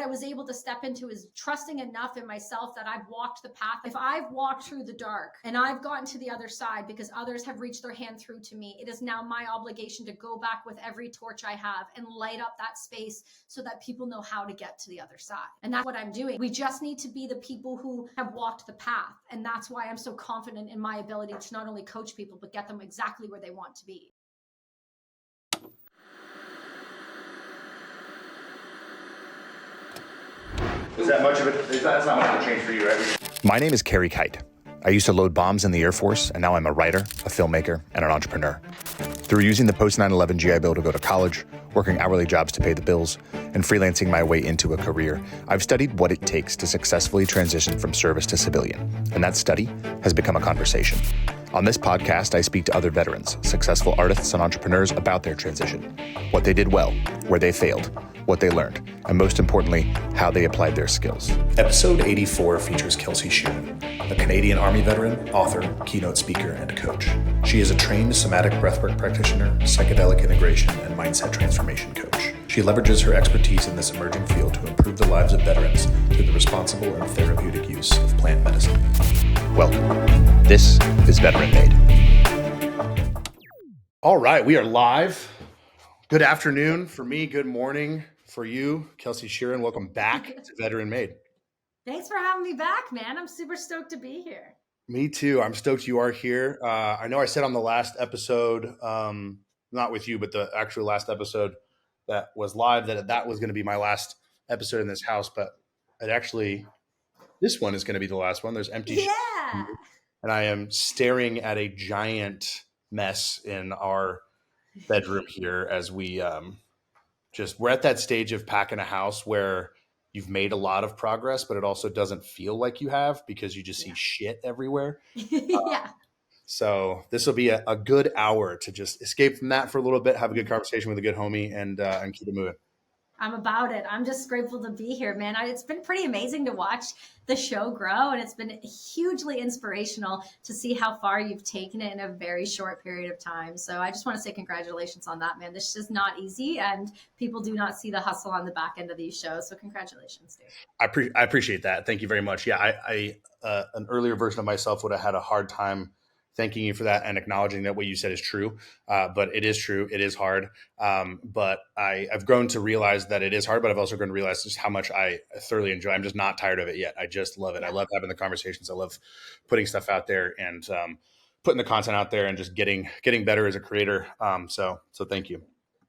I was able to step into is trusting enough in myself that I've walked the path. If I've walked through the dark and I've gotten to the other side because others have reached their hand through to me, it is now my obligation to go back with every torch I have and light up that space so that people know how to get to the other side. And that's what I'm doing. We just need to be the people who have walked the path. And that's why I'm so confident in my ability to not only coach people, but get them exactly where they want to be. Is that much of it? That's not much of a change for you, right? My name is Carey. I used to load bombs in the Air Force, and now I'm a writer, a filmmaker, and an entrepreneur. Through using the post 9/11 GI Bill to go to college, working hourly jobs to pay the bills, and freelancing my way into a career, I've studied what it takes to successfully transition from service to civilian, and that study has become a conversation. On this podcast, I speak to other veterans, successful artists, and entrepreneurs about their transition, what they did well, where they failed, what they learned, and most importantly, how they applied their skills. Episode 84 features Kelsi Sheren, a Canadian Army veteran, author, keynote speaker, and coach. She is a trained somatic breathwork practitioner, psychedelic integration, and mindset transformation coach. She leverages her expertise in this emerging field to improve the lives of veterans through the responsible and therapeutic use of plant medicine. Welcome. This is Veteran Made. All right, we are live. Good afternoon for me. Good morning for you, Kelsi Sheren. Welcome back to Veteran Made. Thanks for having me back, man. I'm super stoked to be here. Me too. I'm stoked you are here. I know I said on the last episode, not with you, but the actual last episode that was live, that was going to be my last episode in this house, but this one is going to be the last one. There's empty shit, and I am staring at a giant mess in our bedroom here as we're at that stage of packing a house where you've made a lot of progress, but it also doesn't feel like you have because you just see shit everywhere. So this will be a good hour to just escape from that for a little bit, have a good conversation with a good homie, and keep it moving. I'm about it. I'm just grateful to be here, man. It's been pretty amazing to watch the show grow, and it's been hugely inspirational to see how far you've taken it in a very short period of time. So I just want to say congratulations on that, man. This is not easy, and people do not see the hustle on the back end of these shows. So congratulations, dude. I appreciate that. Thank you very much. Yeah, I an earlier version of myself would have had a hard time thanking you for that and acknowledging that what you said is true. But it is true. It is hard. But I've grown to realize that it is hard, but I've also grown to realize just how much I thoroughly enjoy. I'm just not tired of it yet. I just love it. I love having the conversations. I love putting stuff out there and putting the content out there and just getting better as a creator. So thank you.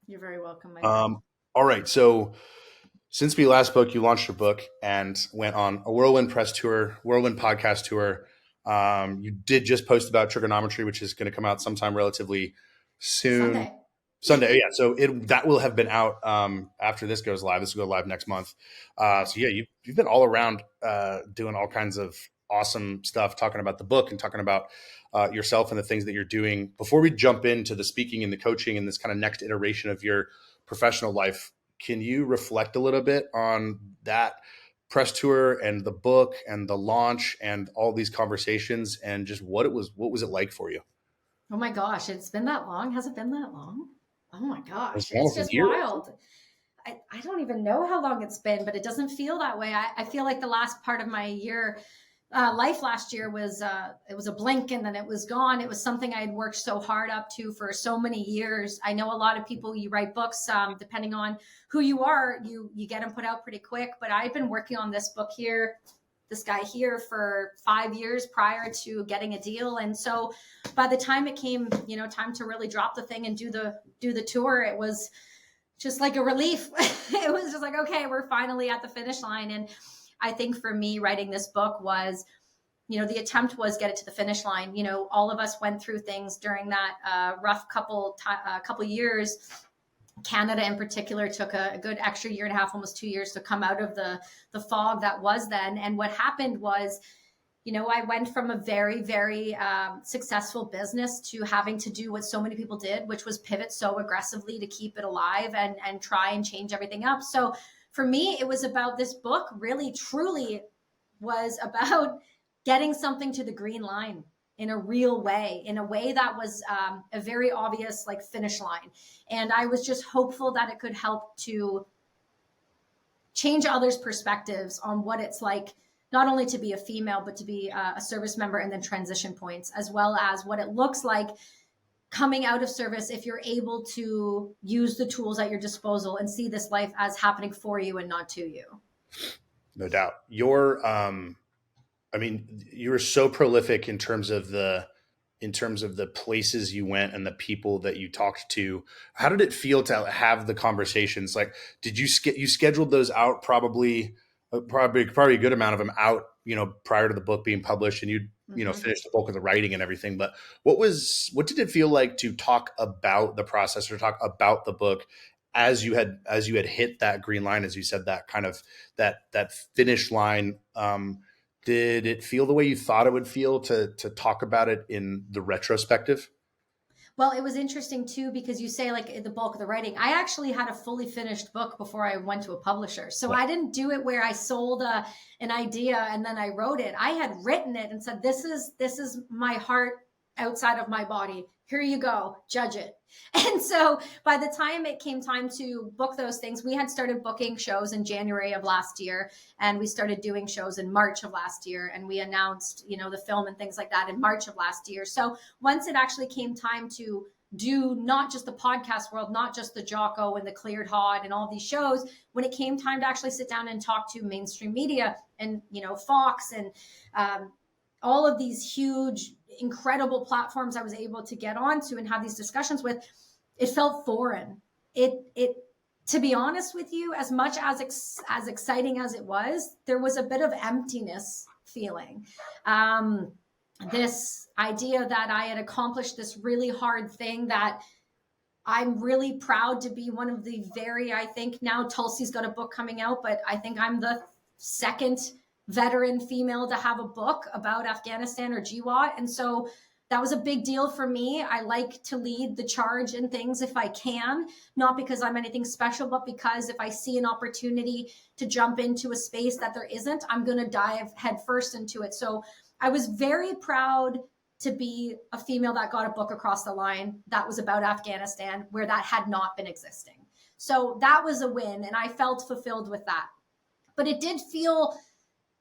You're very welcome, my friend. All right. So since we last spoke, you launched your book and went on a whirlwind podcast tour. You did just post about trigonometry, which is going to come out sometime relatively soon. Sunday. Yeah. So that will have been out after this goes live. This will go live next month. So yeah, you've been all around doing all kinds of awesome stuff, talking about the book and talking about yourself and the things that you're doing. Before we jump into the speaking and the coaching and this kind of next iteration of your professional life, can you reflect a little bit on that press tour and the book and the launch and all these conversations and just what was it like for you? Oh my gosh, it's been that long? Has it been that long? Oh my gosh, it's just wild. I don't even know how long it's been, but it doesn't feel that way. I feel like the last part of my life last year was it was a blink and then it was gone. It was something I had worked so hard up to for so many years. I know a lot of people, you write books, depending on who you are, you get them put out pretty quick. But I've been working on this book here, this guy here, for 5 years prior to getting a deal. And so by the time it came, time to really drop the thing and do the tour, it was just like a relief. It was just like, okay, we're finally at the finish line. And I think for me, writing this book was, the attempt was get it to the finish line. All of us went through things during that rough couple years. Canada in particular took a good extra year and a half, almost 2 years to come out of the fog that was then. And what happened was, I went from a very, very successful business to having to do what so many people did, which was pivot so aggressively to keep it alive and try and change everything up. So for me, it was about this book really, truly was about getting something to the green line in a real way, in a way that was a very obvious finish line. And I was just hopeful that it could help to change others' perspectives on what it's like, not only to be a female, but to be a service member, and then transition points, as well as what it looks like coming out of service if you're able to use the tools at your disposal and see this life as happening for you and not to you. No doubt. You were so prolific in terms of the places you went and the people that you talked to. How did it feel to have the conversations? Like, did you scheduled those out probably a good amount of them out, prior to the book being published, and you finish the bulk of the writing and everything. But what did it feel like to talk about the process or talk about the book as you had hit that green line, as you said, that kind of that finish line? Did it feel the way you thought it would feel to talk about it in the retrospective? Well, it was interesting too, because you say like the bulk of the writing, I actually had a fully finished book before I went to a publisher. So I didn't do it where I sold an idea and then I wrote it. I had written it and said, this is my heart outside of my body. Here you go, judge it. And so by the time it came time to book those things, we had started booking shows in January of last year, and we started doing shows in March of last year, and we announced, the film and things like that in March of last year. So once it actually came time to do not just the podcast world, not just the Jocko and the Cleared Hot and all these shows, when it came time to actually sit down and talk to mainstream media and, Fox and all of these huge, incredible platforms I was able to get onto and have these discussions with, it felt foreign. It to be honest with you, as much as exciting as it was, there was a bit of emptiness feeling. This idea that I had accomplished this really hard thing that I'm really proud to be one of the I think now Tulsi's got a book coming out, but I think I'm the second veteran female to have a book about Afghanistan or GWAT. And so that was a big deal for me. I like to lead the charge in things if I can, not because I'm anything special, but because if I see an opportunity to jump into a space that there isn't, I'm going to dive headfirst into it. So I was very proud to be a female that got a book across the line that was about Afghanistan, where that had not been existing. So that was a win, and I felt fulfilled with that. But it did feel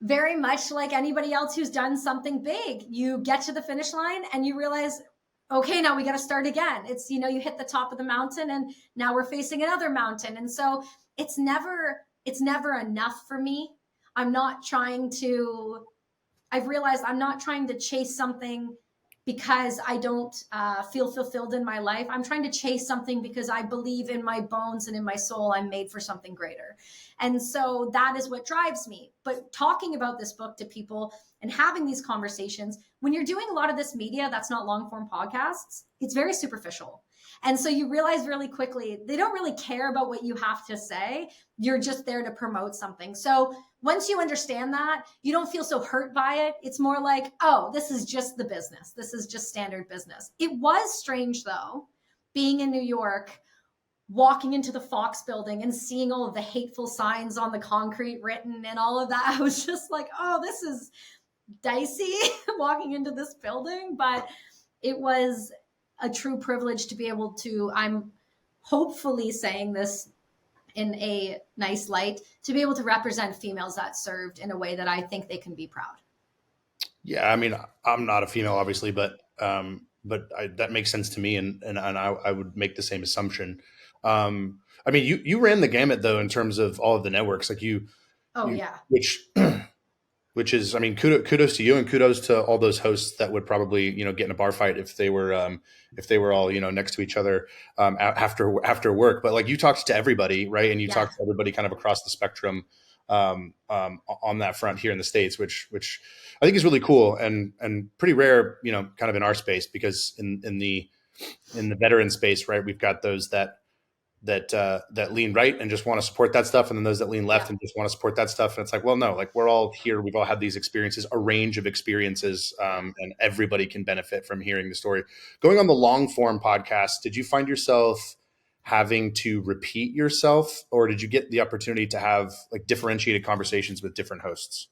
very much like anybody else who's done something big. You get to the finish line and you realize, okay, now we got to start again. It's, you hit the top of the mountain and now we're facing another mountain. And so it's never enough for me. I've realized I'm not trying to chase something because I don't feel fulfilled in my life. I'm trying to chase something because I believe in my bones and in my soul I'm made for something greater. And so that is what drives me. But talking about this book to people and having these conversations, when you're doing a lot of this media that's not long form podcasts, it's very superficial. And so you realize really quickly, they don't really care about what you have to say. You're just there to promote something. So once you understand that, you don't feel so hurt by it. It's more like, oh, this is just the business. This is just standard business. It was strange, though, being in New York, walking into the Fox building and seeing all of the hateful signs on the concrete written and all of that. I was just like, oh, this is dicey walking into this building. But it was a true privilege to be able to, I'm hopefully saying this in a nice light, to be able to represent females that served in a way that I think they can be proud. Yeah. I mean, I'm not a female, obviously, but that makes sense to me. And I would make the same assumption. I mean, you ran the gamut though, in terms of all of the networks, like which is, I mean, kudos to you, and kudos to all those hosts that would probably, get in a bar fight if they were all, next to each other, after work. But like, you talked to everybody, right? And you talked to everybody kind of across the spectrum, on that front here in the States, which I think is really cool and pretty rare, kind of in our space, because in the veteran space, right, we've got those that lean right and just want to support that stuff, and then those that lean left and just want to support that stuff. And it's like, well, no, like, we're all here. We've all had these experiences, a range of experiences, and everybody can benefit from hearing the story. Going on the long form podcast, did you find yourself having to repeat yourself, or did you get the opportunity to have like differentiated conversations with different hosts?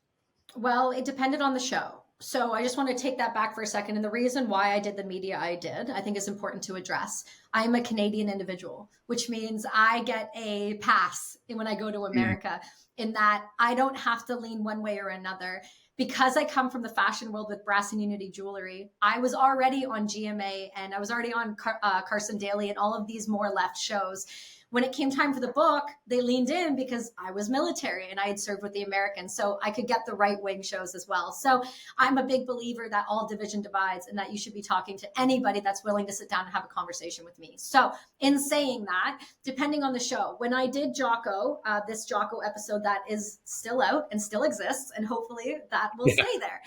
Well, it depended on the show. So I just want to take that back for a second. And the reason why I did the media I did, I think is important to address. I'm a Canadian individual, which means I get a pass when I go to America, in that I don't have to lean one way or another. Because I come from the fashion world with Brass and Unity Jewelry, I was already on GMA and I was already on Carson Daly and all of these more left shows. When it came time for the book, they leaned in because I was military and I had served with the Americans, so I could get the right wing shows as well. So I'm a big believer that all division divides and that you should be talking to anybody that's willing to sit down and have a conversation with me. So in saying that, depending on the show, when I did Jocko, this Jocko episode that is still out and still exists, and hopefully that will stay there.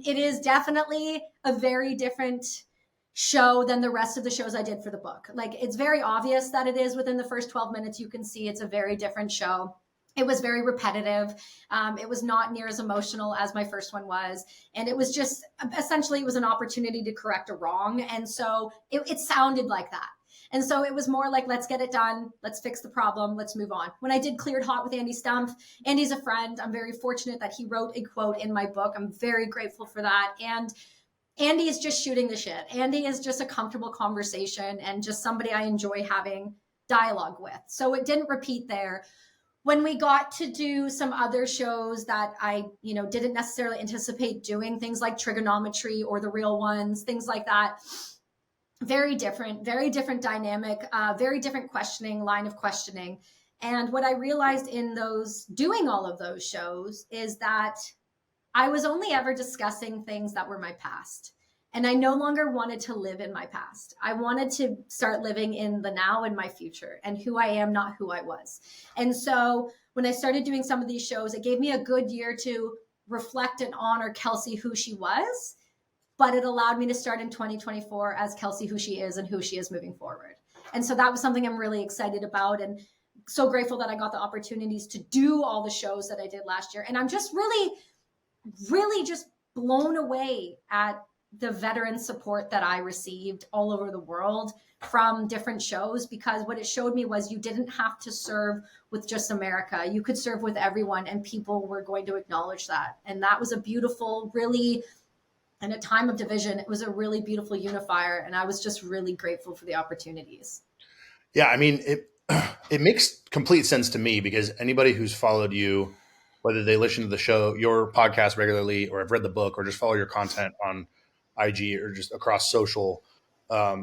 It is definitely a very different show than the rest of the shows I did for the book. Like, it's very obvious that it is. Within the first 12 minutes, you can see it's a very different show. It was very repetitive. It was not near as emotional as my first one was. And it was just, essentially, it was an opportunity to correct a wrong. And so it sounded like that. And so it was more like, let's get it done. Let's fix the problem. Let's move on. When I did Cleared Hot with Andy Stumpf, Andy's a friend. I'm very fortunate that he wrote a quote in my book. I'm very grateful for that. And Andy is just shooting the shit. Andy is just a comfortable conversation and just somebody I enjoy having dialogue with. So it didn't repeat there. When we got to do some other shows that I, didn't necessarily anticipate doing, things like trigonometry or the real ones, things like that, very different dynamic, very different line of questioning. And what I realized in doing all of those shows is that I was only ever discussing things that were my past. And I no longer wanted to live in my past. I wanted to start living in the now and my future and who I am, not who I was. And so when I started doing some of these shows, it gave me a good year to reflect and honor Kelsi, who she was, but it allowed me to start in 2024 as Kelsi, who she is and who she is moving forward. And so that was something I'm really excited about, and so grateful that I got the opportunities to do all the shows that I did last year. And I'm just really just blown away at the veteran support that I received all over the world from different shows, because what it showed me was you didn't have to serve with just America. You could serve with everyone, and people were going to acknowledge that. And that was a beautiful, really, in a time of division, it was a really beautiful unifier. And I was just really grateful for the opportunities. Yeah, I mean, it makes complete sense to me, because anybody who's followed you, whether they listen to the show, your podcast regularly, or have read the book, or just follow your content on IG or just across social,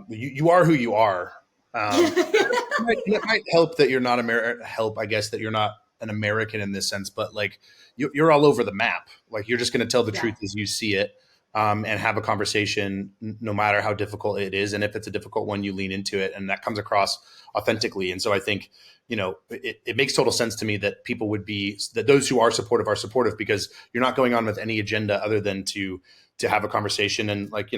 you are who you are. It might help that you're not I guess that you're not an American in this sense, but like you're all over the map. Like, you're just going to tell the truth as you see it, and have a conversation, no matter how difficult it is. And if it's a difficult one, you lean into it, and that comes across authentically. And so I think, it makes total sense to me that people that those who are supportive, because you're not going on with any agenda other than to have a conversation. And like,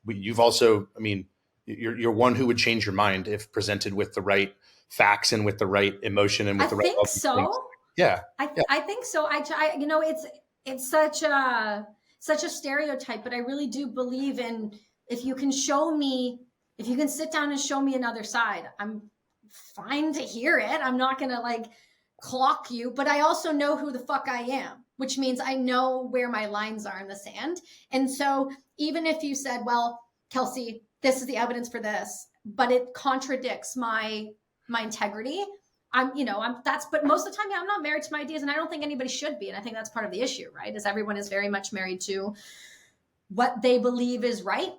you've also, I mean, you're one who would change your mind if presented with the right facts and with the right emotion and with the right. I think so. Yeah. I think so. It's such a stereotype, but I really do believe in, if you can sit down and show me another side, I'm fine to hear it. I'm not going to clock you, but I also know who the fuck I am, which means I know where my lines are in the sand. And so even if you said, well, Kelsi, this is the evidence for this, but it contradicts my integrity, but most of the time, I'm not married to my ideas, and I don't think anybody should be. And I think that's part of the issue, right? Is everyone is very much married to what they believe is right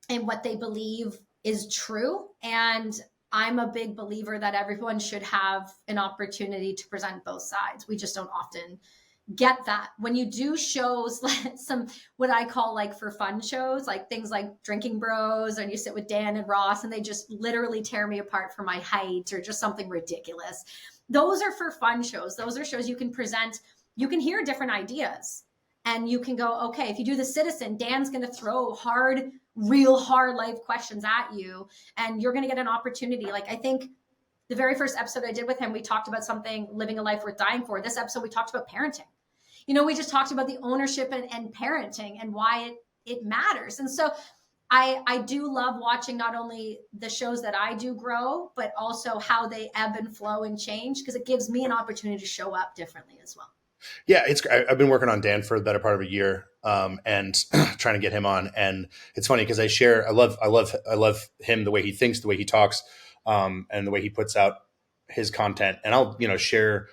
and what they believe is true. And I'm a big believer that everyone should have an opportunity to present both sides. We just don't often get that. When you do shows, some what I call for fun shows, like things like Drinking Bros, and you sit with Dan and Ross and they just literally tear me apart for my height or just something ridiculous. Those are for fun shows. Those are shows you can present, you can hear different ideas, and you can go, okay, if you do The Citizen, Dan's going to throw real hard life questions at you, and you're going to get an opportunity. I think the very first episode I did with him, we talked about something, living a life worth dying for. This episode, we talked about parenting. We just talked about the ownership and parenting and why it matters. And so I do love watching not only the shows that I do grow, but also how they ebb and flow and change, because it gives me an opportunity to show up differently as well. Yeah, I've been working on Dan for the better part of a year, and trying to get him on. And it's funny because I love him, the way he thinks, the way he talks, and the way he puts out his content. And I'll share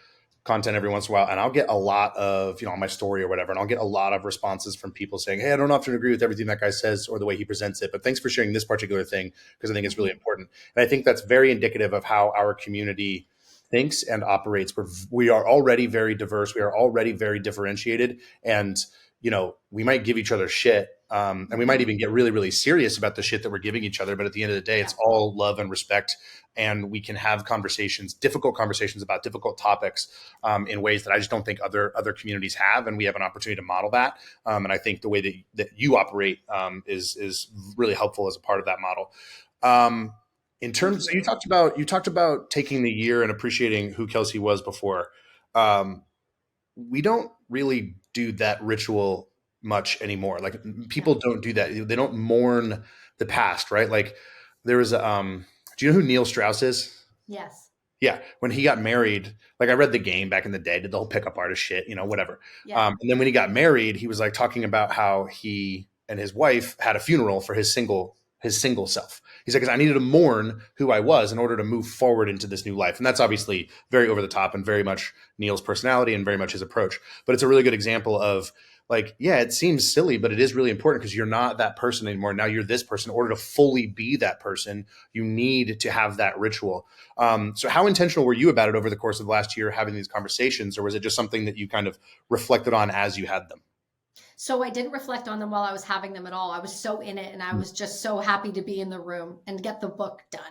content every once in a while, and I'll get a lot of on my story or whatever, and I'll get a lot of responses from people saying, "Hey, I don't often agree with everything that guy says or the way he presents it, but thanks for sharing this particular thing because I think it's really important." And I think that's very indicative of how our community thinks and operates. We are already very diverse. We are already very differentiated. And, we might give each other shit. And we might even get really, really serious about the shit that we're giving each other. But at the end of the day, it's all love and respect. And we can have difficult conversations about difficult topics in ways that I just don't think other communities have. And we have an opportunity to model that. And I think the way that you operate is really helpful as a part of that model. In terms, so you talked about taking the year and appreciating who Kelsi was before. We don't really do that ritual much anymore. Like people don't do that. They don't mourn the past, right? Like there was, do you know who Neil Strauss is? Yes. Yeah. When he got married, like I read The Game back in the day, did the whole pickup artist shit, whatever. Yeah. And then when he got married, he was like talking about how he and his wife had a funeral for his single self. He's like, 'cause I needed to mourn who I was in order to move forward into this new life. And that's obviously very over the top and very much Neil's personality and very much his approach. But it's a really good example of like, yeah, it seems silly, but it is really important because you're not that person anymore. Now you're this person. In order to fully be that person, you need to have that ritual. So how intentional were you about it over the course of the last year, having these conversations, or was it just something that you kind of reflected on as you had them? So I didn't reflect on them while I was having them at all. I was so in it, and I was just so happy to be in the room and get the book done.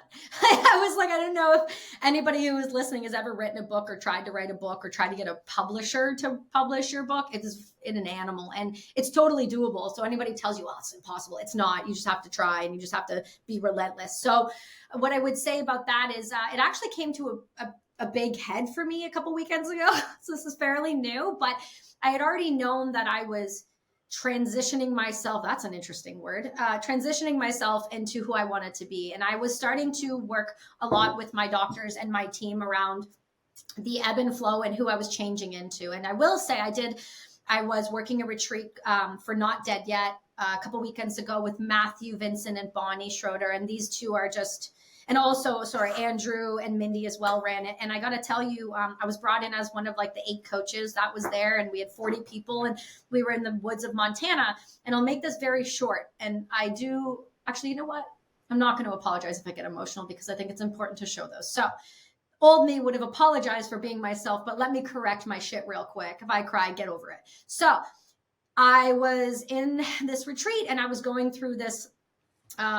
I was like, I don't know if anybody who is listening has ever written a book or tried to write a book or tried to get a publisher to publish your book. It is in an animal, and it's totally doable. So anybody tells you, well, it's impossible. It's not. You just have to try, and you just have to be relentless. So what I would say about that is it actually came to a big head for me a couple weekends ago. So this is fairly new, but I had already known that I was transitioning myself. That's an interesting word. Transitioning myself into who I wanted to be. And I was starting to work a lot with my doctors and my team around the ebb and flow and who I was changing into. And I will say I was working a retreat for Not Dead Yet a couple weekends ago with Matthew, Vincent, and Bonnie Schroeder. And these two are just, and also, Andrew and Mindy as well ran it. And I got to tell you, I was brought in as one of like the 8 coaches that was there, and we had 40 people, and we were in the woods of Montana. And I'll make this very short. And I do actually, you know what? I'm not going to apologize if I get emotional because I think it's important to show those. So old me would have apologized for being myself, but let me correct my shit real quick. If I cry, get over it. So I was in this retreat and I was going through this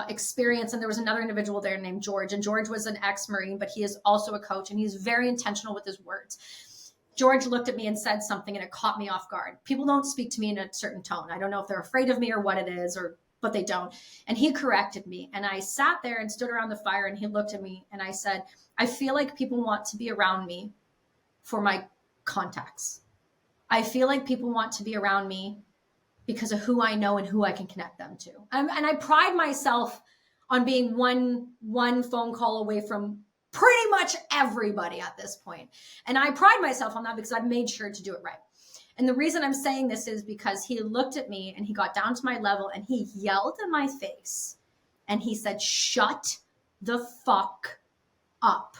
experience, and there was another individual there named George, and George was an ex-Marine, but he is also a coach, and he's very intentional with his words. George looked at me and said something, and it caught me off guard. People don't speak to me in a certain tone. I don't know if they're afraid of me or what it is, but they don't. And he corrected me, and I sat there and stood around the fire, and he looked at me, and I said, I feel like people want to be around me for my contacts. I feel like people want to be around me because of who I know and who I can connect them to. And I pride myself on being one phone call away from pretty much everybody at this point. And I pride myself on that because I've made sure to do it right. And the reason I'm saying this is because he looked at me and he got down to my level and he yelled in my face and he said, shut the fuck up.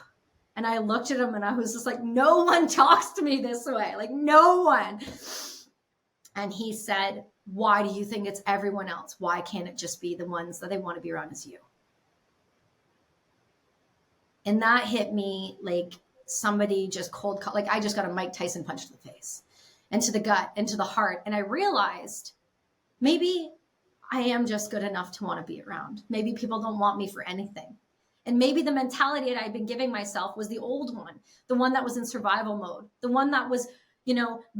And I looked at him and I was just like, no one talks to me this way. Like no one. And he said, why do you think it's everyone else? Why can't it just be the ones that they want to be around as you? And that hit me like somebody just like I just got a Mike Tyson punch to the face and to the gut and to the heart. And I realized maybe I am just good enough to want to be around. Maybe people don't want me for anything. And maybe the mentality that I'd been giving myself was the old one, the one that was in survival mode, the one that was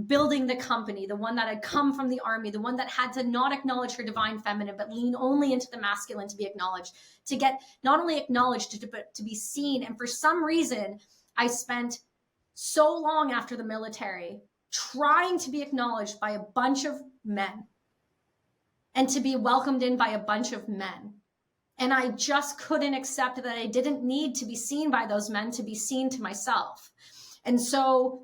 building the company, the one that had come from the army, the one that had to not acknowledge her divine feminine, but lean only into the masculine to be acknowledged, to get not only acknowledged, but to be seen. And for some reason, I spent so long after the military trying to be acknowledged by a bunch of men and to be welcomed in by a bunch of men. And I just couldn't accept that I didn't need to be seen by those men to be seen to myself. And so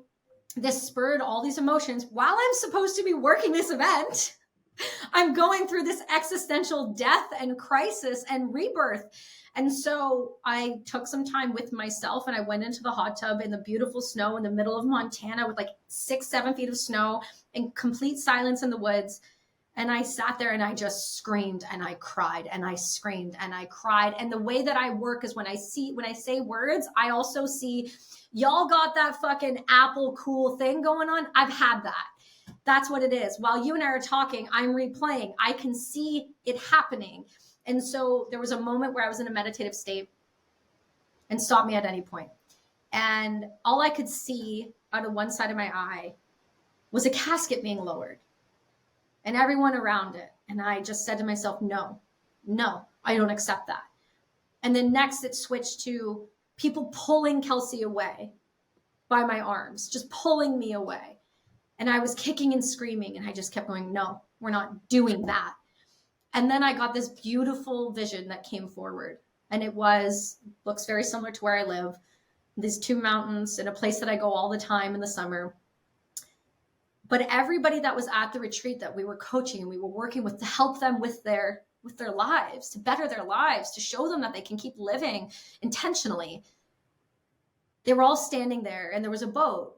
this spurred all these emotions while I'm supposed to be working this event. I'm going through this existential death and crisis and rebirth. And so I took some time with myself and I went into the hot tub in the beautiful snow in the middle of Montana with like 6-7 feet of snow and complete silence in the woods. And I sat there and I just screamed and I cried and I screamed and I cried. And the way that I work is when I say words, I also see y'all got that fucking Apple cool thing going on. I've had that. That's what it is. While you and I are talking, I'm replaying. I can see it happening. And so there was a moment where I was in a meditative state, and stop me at any point. And all I could see out of one side of my eye was a casket being lowered and everyone around it. And I just said to myself, no, I don't accept that. And then next it switched to people pulling Kelsi away by my arms, just pulling me away. And I was kicking and screaming and I just kept going, no, we're not doing that. And then I got this beautiful vision that came forward. And it looks very similar to where I live. These 2 mountains in a place that I go all the time in the summer. But everybody that was at the retreat that we were coaching and we were working with to help them with their lives, to better their lives, to show them that they can keep living intentionally. They were all standing there and there was a boat.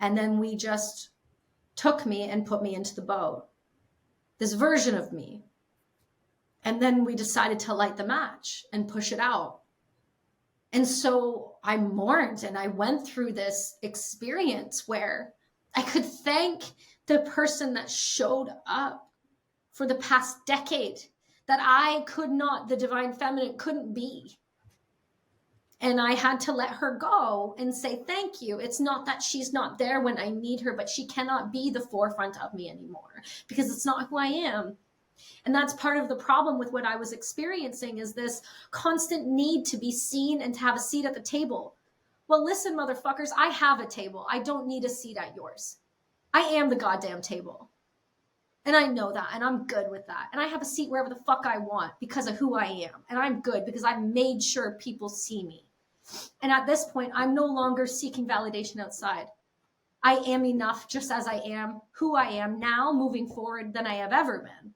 And then we just took me and put me into the boat, this version of me. And then we decided to light the match and push it out. And so I mourned and I went through this experience where I could thank the person that showed up for the past decade that I could not, the divine feminine couldn't be. And I had to let her go and say, thank you. It's not that she's not there when I need her, but she cannot be the forefront of me anymore because it's not who I am. And that's part of the problem with what I was experiencing is this constant need to be seen and to have a seat at the table. Well, listen, motherfuckers, I have a table. I don't need a seat at yours. I am the goddamn table. And I know that, and I'm good with that. And I have a seat wherever the fuck I want because of who I am. And I'm good because I've made sure people see me. And at this point, I'm no longer seeking validation outside. I am enough just as I am, who I am now, moving forward than I have ever been.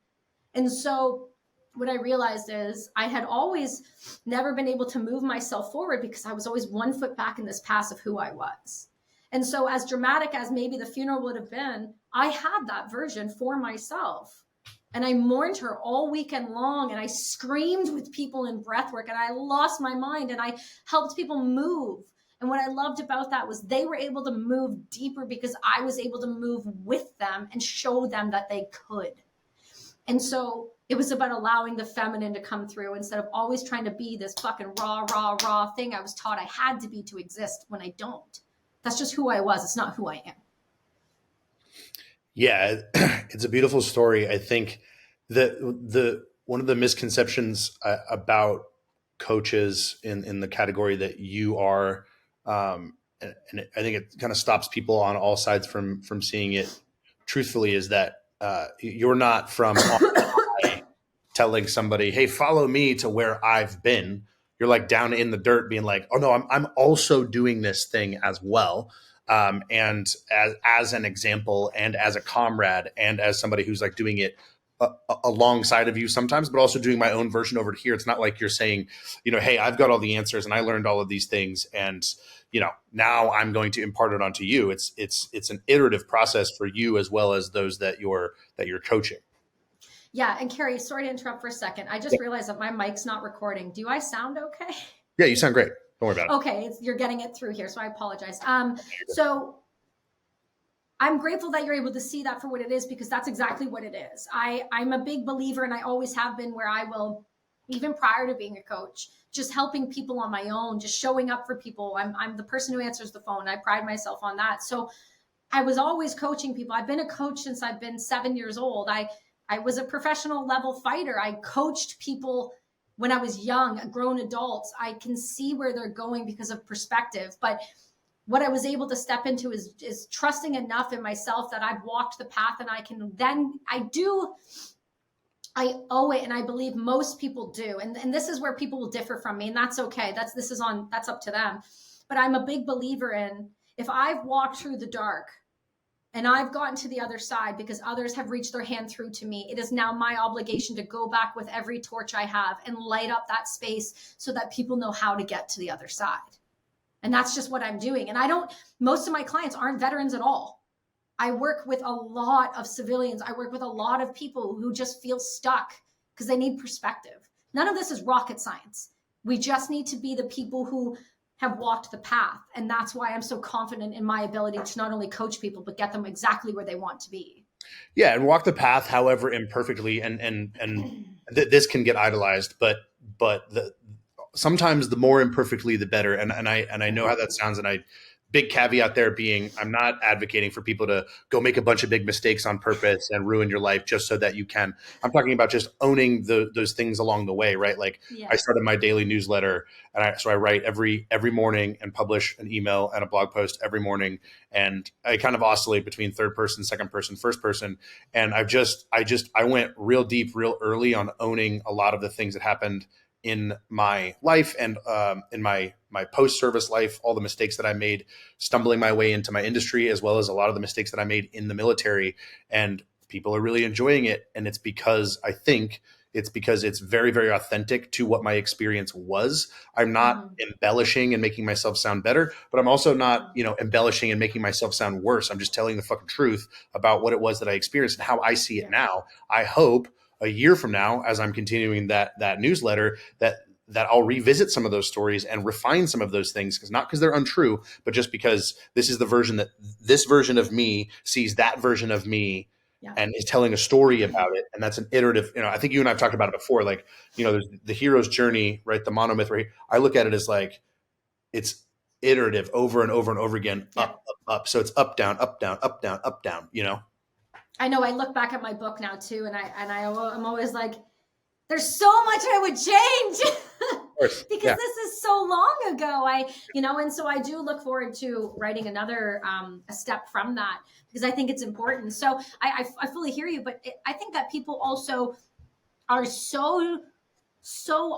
And so what I realized is I had always never been able to move myself forward because I was always 1 foot back in this past of who I was. And so as dramatic as maybe the funeral would have been, I had that version for myself. And I mourned her all weekend long and I screamed with people in breathwork and I lost my mind and I helped people move. And what I loved about that was they were able to move deeper because I was able to move with them and show them that they could. And so it was about allowing the feminine to come through instead of always trying to be this fucking raw thing I was taught I had to be to exist when I don't. That's just who I was. It's not who I am. Yeah, it's a beautiful story. I think the one of the misconceptions about coaches in the category that you are, and I think it kind of stops people on all sides from seeing it truthfully, is that you're not from telling somebody, "Hey, follow me to where I've been." You're like down in the dirt, being like, "Oh no, I'm also doing this thing as well." And as an example and as a comrade and as somebody who's like doing it alongside of you sometimes, but also doing my own version over here. It's not like you're saying, hey, I've got all the answers and I learned all of these things. And, now I'm going to impart it onto you. It's an iterative process for you as well as those that you're coaching. Yeah. And Carey, sorry to interrupt for a second. I just realized that my mic's not recording. Do I sound okay? Yeah, you sound great. Don't worry about it. Okay, you're getting it through here, so I apologize. So I'm grateful that you're able to see that for what it is, because that's exactly what it is. I'm a big believer, and I always have been, where I will, even prior to being a coach, just helping people on my own, just showing up for people. I'm the person who answers the phone. I pride myself on that. So I was always coaching people. I've been a coach since I've been 7 years old. I was a professional level fighter. I coached people when I was young, grown adults. I can see where they're going because of perspective. But what I was able to step into is trusting enough in myself that I've walked the path, and I owe it. And I believe most people do. And this is where people will differ from me, and that's okay. That's up to them. But I'm a big believer in, If I've walked through the dark and I've gotten to the other side because others have reached their hand through to me, it is now my obligation to go back with every torch I have and light up that space so that people know how to get to the other side. And that's just what I'm doing. And most of my clients aren't veterans at all. I work with a lot of civilians. I work with a lot of people who just feel stuck because they need perspective. None of this is rocket science. We just need to be the people who have walked the path. And that's why I'm so confident in my ability to not only coach people, but get them exactly where they want to be. Yeah. And walk the path, however imperfectly, and this can get idolized, but sometimes the more imperfectly, the better. And I know how that sounds. And big caveat there being, I'm not advocating for people to go make a bunch of big mistakes on purpose and ruin your life just so that you can. I'm talking about just owning those things along the way, right? Like I started my daily newsletter, and so I write every morning and publish an email and a blog post every morning. And I kind of oscillate between third person, second person, first person. And I went real deep, real early on owning a lot of the things that happened in my life and in my post-service life, all the mistakes that I made stumbling my way into my industry, as well as a lot of the mistakes that I made in the military. And people are really enjoying it. And it's because it's very, very authentic to what my experience was. I'm not embellishing and making myself sound better, but I'm also not, embellishing and making myself sound worse. I'm just telling the fucking truth about what it was that I experienced and how I see it now. I hope a year from now, as I'm continuing that newsletter, that I'll revisit some of those stories and refine some of those things, because they're untrue, but just because this is the version that this version of me sees that version of me and is telling a story about it. And that's an iterative, I think you and I've talked about it before, like, there's the hero's journey, right? The monomyth, right? I look at it as like, it's iterative over and over and over again, up, up, up. So it's up, down, up, down, up, down, up, down, I know I look back at my book now too, and I'm always like, there's so much I would change because this is so long ago. And so I do look forward to writing another a step from that, because I think it's important. So I fully hear you, but I think that people also are so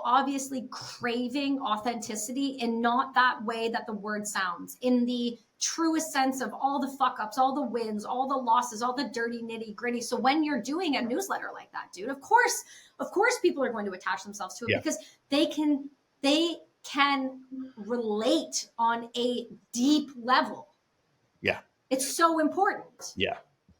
obviously craving authenticity, and not that way that the word sounds, in the truest sense of all the fuck ups, all the wins, all the losses, all the dirty nitty gritty. So when you're doing a newsletter like that, dude, of course people are going to attach themselves to it because they can relate on a deep level. Yeah. It's so important. Yeah.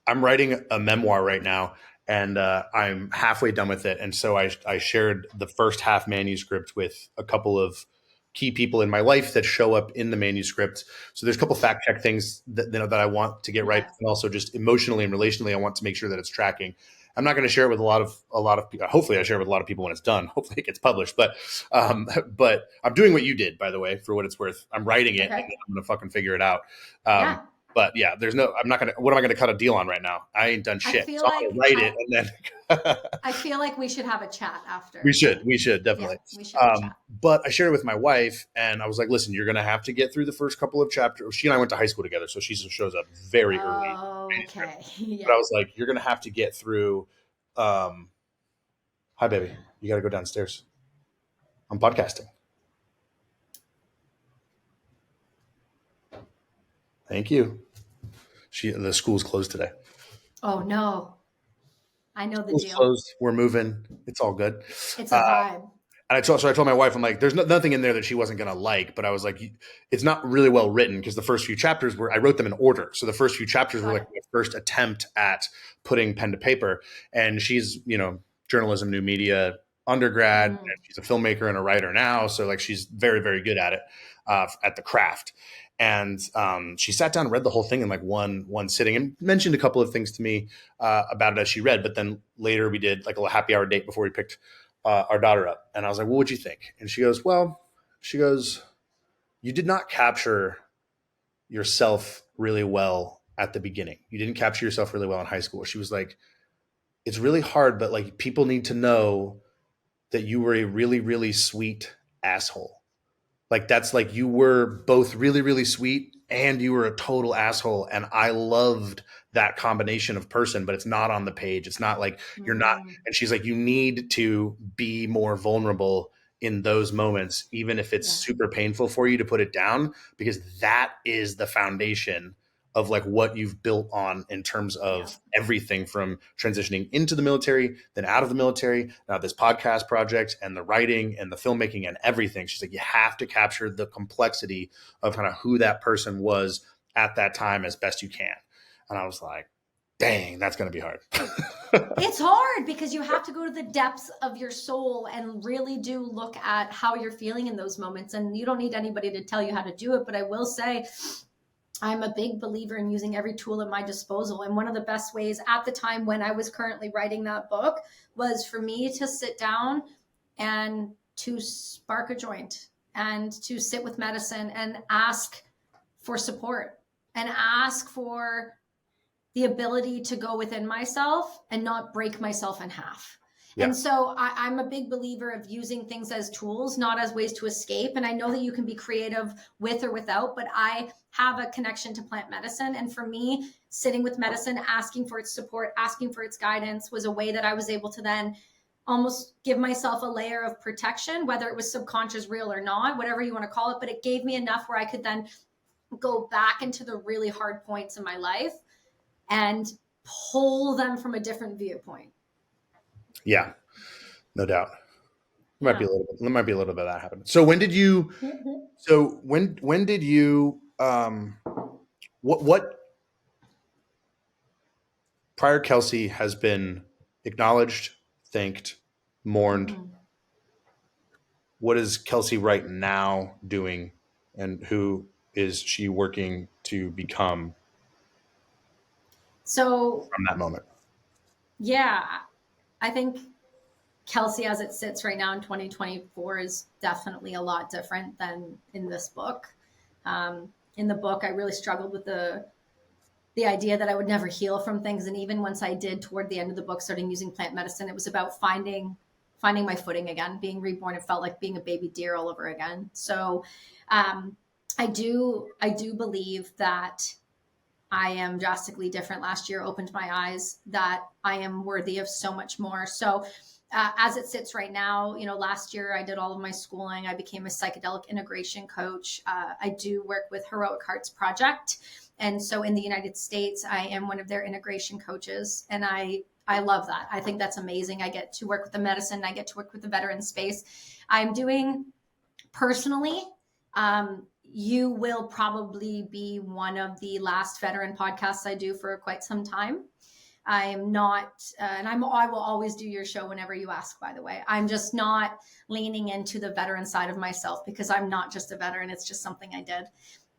I'm writing a memoir right now, and I'm halfway done with it. And so I shared the first half manuscript with a couple of key people in my life that show up in the manuscript. So there's a couple fact check things that I want to get right. And also just emotionally and relationally, I want to make sure that it's tracking. I'm not going to share it with a lot of people. Hopefully I share it with a lot of people when it's done. Hopefully it gets published. But I'm doing what you did, by the way, for what it's worth. I'm writing it, and I'm going to fucking figure it out. But yeah, what am I going to cut a deal on right now? I ain't done shit. So I'm going to write it, and then I feel like we should have a chat after. We should definitely. Yeah, we should have a chat. But I shared it with my wife, and I was like, listen, you're going to have to get through the first couple of chapters. She and I went to high school together, so she shows up very early. Okay. But I was like, you're going to have to get through. Hi, baby. You got to go downstairs. I'm podcasting. Thank you. The school's closed today. Oh no. I know the deal. Closed. We're moving. It's all good. It's a vibe. And I told my wife, I'm like, there's nothing in there that she wasn't going to like, but I was like, it's not really well written, because the first few chapters I wrote them in order. So the first few chapters were like my first attempt at putting pen to paper. And she's, journalism, new media undergrad, and she's a filmmaker and a writer now. So like, she's very, very good at it, at the craft. And she sat down and read the whole thing in like one sitting, and mentioned a couple of things to me about it as she read. But then later we did like a happy hour date before we picked our daughter up. And I was like, well, what'd you think? And she goes, you did not capture yourself really well at the beginning. You didn't capture yourself really well in high school. She was like, it's really hard, but like, people need to know that you were a really, really sweet asshole. Like, that's like, you were both really, really sweet and you were a total asshole. And I loved that combination of person, but it's not on the page. It's not like you're not. And she's like, you need to be more vulnerable in those moments, even if it's super painful for you to put it down, because that is the foundation of like what you've built on in terms of everything from transitioning into the military, then out of the military, now this podcast project and the writing and the filmmaking and everything. She's like, you have to capture the complexity of kind of who that person was at that time as best you can. And I was like, dang, that's going to be hard. It's hard because you have to go to the depths of your soul and really do look at how you're feeling in those moments. And you don't need anybody to tell you how to do it. But I will say, I'm a big believer in using every tool at my disposal. And one of the best ways at the time when I was currently writing that book was for me to sit down and to spark a joint and to sit with medicine and ask for support and ask for the ability to go within myself and not break myself in half. Yeah. And so I'm a big believer of using things as tools, not as ways to escape. And I know that you can be creative with or without, but I have a connection to plant medicine. And for me, sitting with medicine, asking for its support, asking for its guidance was a way that I was able to then almost give myself a layer of protection, whether it was subconscious, real or not, whatever you want to call it. But it gave me enough where I could then go back into the really hard points in my life and pull them from a different viewpoint. Yeah, no doubt. There might be a little bit of that happen. So when did you? So when did you? What? Prior Kelsi has been acknowledged, thanked, mourned. Mm-hmm. What is Kelsi right now doing, and who is she working to become? So from that moment. Yeah, I think Kelsi as it sits right now in 2024 is definitely a lot different than in this book. In the book, I really struggled with the idea that I would never heal from things. And even once I did toward the end of the book, starting using plant medicine, it was about finding my footing again, being reborn. It felt like being a baby deer all over again. So I do believe that I am drastically different. Last year opened my eyes that I am worthy of so much more. So as it sits right now, last year I did all of my schooling. I became a psychedelic integration coach. I do work with Heroic Hearts Project. And so in the United States, I am one of their integration coaches. And I love that. I think that's amazing. I get to work with the medicine. I get to work with the veteran space. I'm doing personally, you will probably be one of the last veteran podcasts I do for quite some time. I am not, and I will always do your show whenever you ask, by the way. I'm just not leaning into the veteran side of myself because I'm not just a veteran. It's just something I did.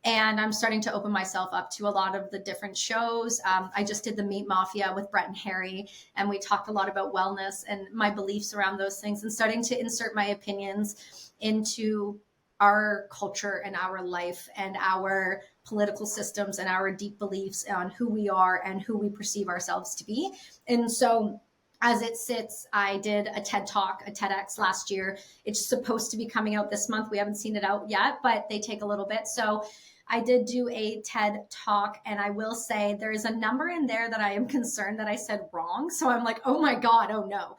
And I'm starting to open myself up to a lot of the different shows. I just did the Meat Mafia with Brett and Harry, and we talked a lot about wellness and my beliefs around those things and starting to insert my opinions into our culture and our life and our political systems and our deep beliefs on who we are and who we perceive ourselves to be. And so as it sits, I did a TED Talk, a TEDx last year. It's supposed to be coming out this month. We haven't seen it out yet, but they take a little bit. So I did do a TED Talk, and I will say there is a number in there that I am concerned that I said wrong. So I'm like, oh my God, oh no.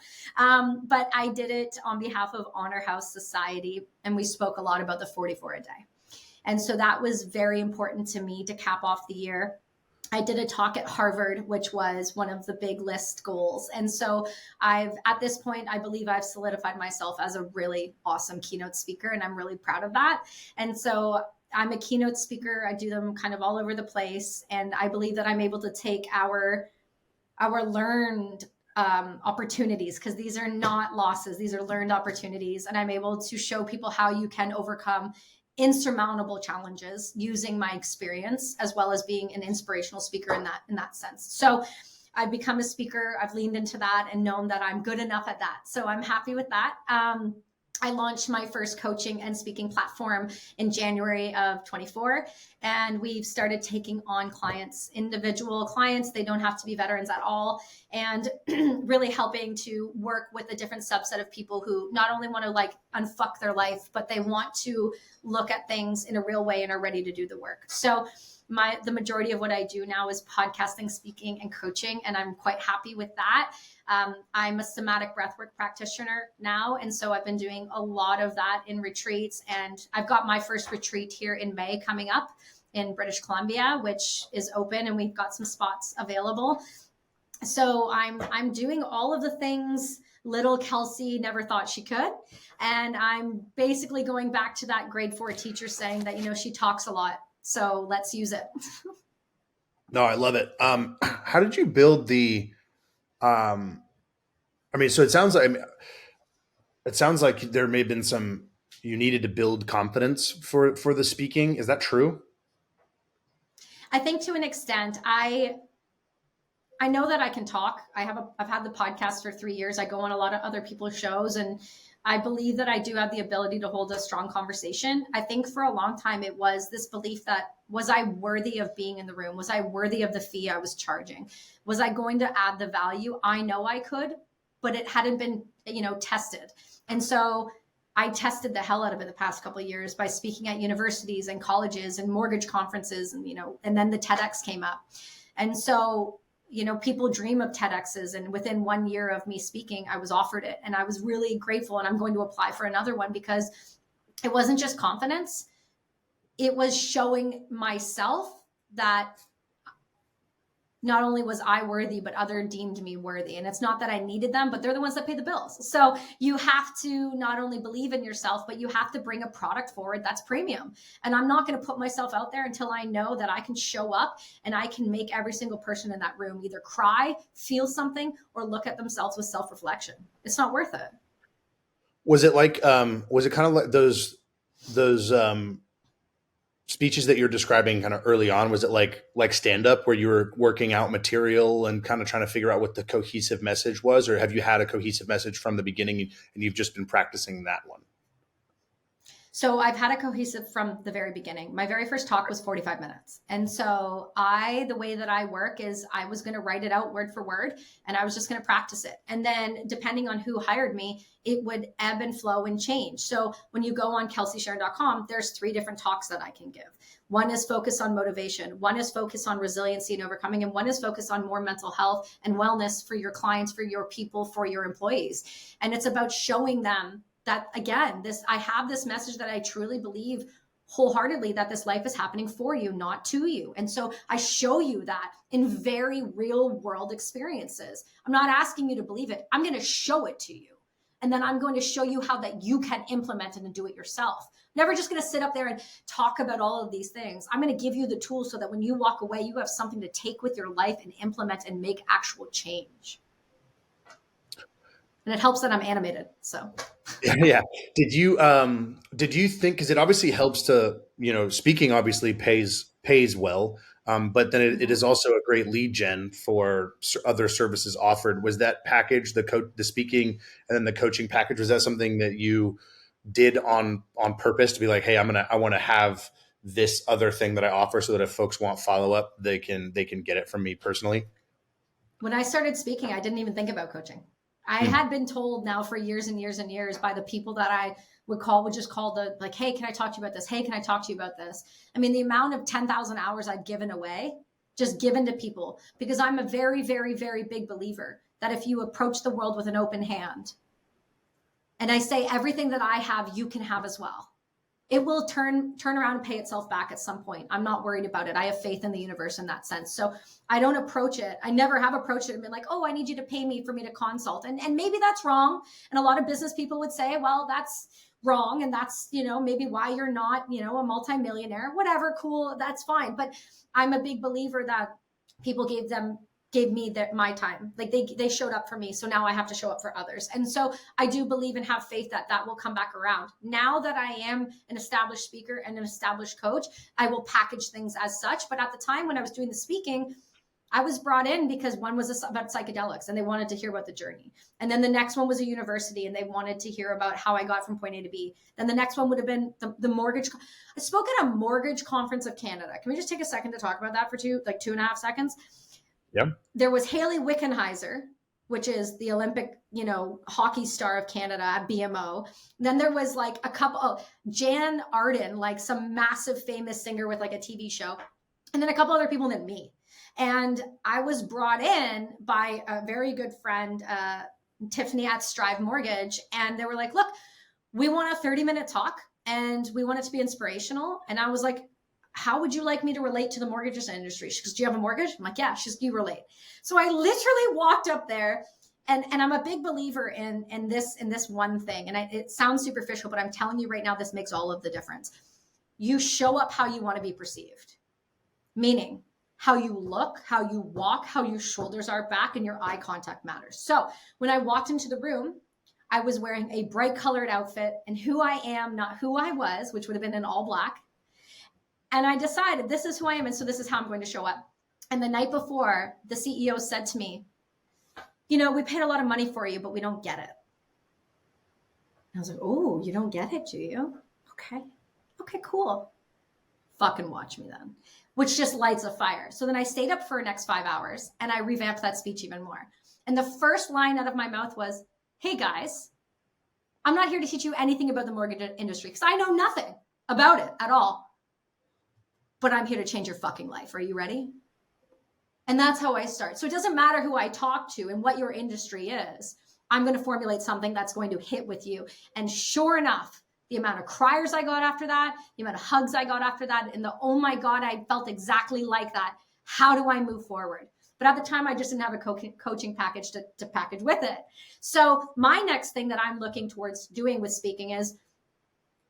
But I did it on behalf of Honor House Society, and we spoke a lot about the 44 a day. And so that was very important to me to cap off the year. I did a talk at Harvard, which was one of the big list goals. And so at this point, I believe I've solidified myself as a really awesome keynote speaker, and I'm really proud of that. And so I'm a keynote speaker. I do them kind of all over the place. And I believe that I'm able to take our learned opportunities, because these are not losses. These are learned opportunities. And I'm able to show people how you can overcome insurmountable challenges using my experience, as well as being an inspirational speaker in that sense. So I've become a speaker. I've leaned into that and known that I'm good enough at that. So I'm happy with that. I launched my first coaching and speaking platform in January of 24. And we've started taking on clients, individual clients. They don't have to be veterans at all. And really helping to work with a different subset of people who not only want to like unfuck their life, but they want to look at things in a real way and are ready to do the work. So the majority of what I do now is podcasting, speaking, and coaching, and I'm quite happy with that. I'm a somatic breathwork practitioner now, and so I've been doing a lot of that in retreats, and I've got my first retreat here in May coming up in British Columbia, which is open, and we've got some spots available. So I'm doing all of the things little Kelsi never thought she could. And I'm basically going back to that grade 4 teacher saying that, she talks a lot. So let's use it. No, I love it. How did you build the, so it sounds like there may have been you needed to build confidence for the speaking. Is that true? I think to an extent, I know that I can talk. I've had the podcast for 3 years. I go on a lot of other people's shows, and I believe that I do have the ability to hold a strong conversation. I think for a long time, it was this belief that, was I worthy of being in the room? Was I worthy of the fee I was charging? Was I going to add the value? I know I could, but it hadn't been, tested. And so I tested the hell out of it the past couple of years by speaking at universities and colleges and mortgage conferences, and, and then the TEDx came up. And so people dream of TEDx's, and within 1 year of me speaking, I was offered it, and I was really grateful, and I'm going to apply for another one, because it wasn't just confidence. It was showing myself that not only was I worthy, but other deemed me worthy. And it's not that I needed them, but they're the ones that pay the bills. So you have to not only believe in yourself, but you have to bring a product forward that's premium. And I'm not going to put myself out there until I know that I can show up and I can make every single person in that room either cry, feel something, or look at themselves with self-reflection. It's not worth it. Was it like, was it kind of like those speeches that you're describing kind of early on? Was it like stand-up where you were working out material and kind of trying to figure out what the cohesive message was? Or have you had a cohesive message from the beginning and you've just been practicing that one? So I've had a cohesive from the very beginning. My very first talk was 45 minutes. And so the way that I work is I was going to write it out word for word, and I was just going to practice it. And then depending on who hired me, it would ebb and flow and change. So when you go on KelsiSheren.com, there's 3 different talks that I can give. One is focused on motivation. One is focused on resiliency and overcoming. And one is focused on more mental health and wellness for your clients, for your people, for your employees. And it's about showing them that, again, I have this message that I truly believe wholeheartedly that this life is happening for you, not to you. And so I show you that in very real world experiences. I'm not asking you to believe it. I'm going to show it to you. And then I'm going to show you how that you can implement it and do it yourself. Never just going to sit up there and talk about all of these things. I'm going to give you the tools so that when you walk away, you have something to take with your life and implement and make actual change. And it helps that I'm animated. So yeah. Did you think, because it obviously helps to, speaking obviously pays well, but then it is also a great lead gen for other services offered. Was that package, the speaking and then the coaching package, was that something that you did on purpose to be like, hey, I want to have this other thing that I offer so that if folks want follow up, they can get it from me personally? When I started speaking, I didn't even think about coaching. I had been told now for years and years and years by the people that I would just call hey, can I talk to you about this? Hey, can I talk to you about this? I mean, the amount of 10,000 hours I'd given away, just given to people, because I'm a very, very, very big believer that if you approach the world with an open hand, and I say everything that I have, you can have as well, it will turn around and pay itself back at some point. I'm not worried about it. I have faith in the universe in that sense. So I don't approach it. I never have approached it and been like, oh, I need you to pay me for me to consult. And maybe that's wrong. And a lot of business people would say, well, that's wrong. And that's, maybe why you're not, a multimillionaire, whatever, cool, that's fine. But I'm a big believer that people gave me my time. Like they showed up for me. So now I have to show up for others. And so I do believe and have faith that will come back around. Now that I am an established speaker and an established coach, I will package things as such. But at the time when I was doing the speaking, I was brought in because one was about psychedelics and they wanted to hear about the journey. And then the next one was a university and they wanted to hear about how I got from point A to B. Then the next one would have been the mortgage. I spoke at a mortgage conference of Canada. Can we just take a second to talk about that for 2.5 seconds? Yeah. There was Haley Wickenheiser, which is the Olympic, hockey star of Canada at BMO. Then there was like a couple, Jan Arden, like some massive famous singer with like a TV show. And then a couple other people than me. And I was brought in by a very good friend, Tiffany at Strive Mortgage. And they were like, look, we want a 30-minute talk and we want it to be inspirational. And I was like, how would you like me to relate to the mortgage industry? She goes, do you have a mortgage? I'm like, yeah. She's, you relate. So I literally walked up there and I'm a big believer in this one thing. And it sounds superficial, but I'm telling you right now, this makes all of the difference. You show up how you want to be perceived, meaning how you look, how you walk, how your shoulders are back, and your eye contact matters. So when I walked into the room, I was wearing a bright colored outfit and who I am, not who I was, which would have been in all black. And I decided this is who I am. And so this is how I'm going to show up. And the night before, the CEO said to me, we paid a lot of money for you, but we don't get it. And I was like, oh, you don't get it, do you? Okay, cool. Fucking watch me then. Which just lights a fire. So then I stayed up for the next 5 hours and I revamped that speech even more. And the first line out of my mouth was, hey guys, I'm not here to teach you anything about the mortgage industry because I know nothing about it at all. But I'm here to change your fucking life. Are you ready? And that's how I start. So it doesn't matter who I talk to and what your industry is. I'm going to formulate something that's going to hit with you. And sure enough, the amount of criers I got after that, the amount of hugs I got after that, and the, oh my God, I felt exactly like that. How do I move forward? But at the time, I just didn't have a coaching package to package with it. So my next thing that I'm looking towards doing with speaking is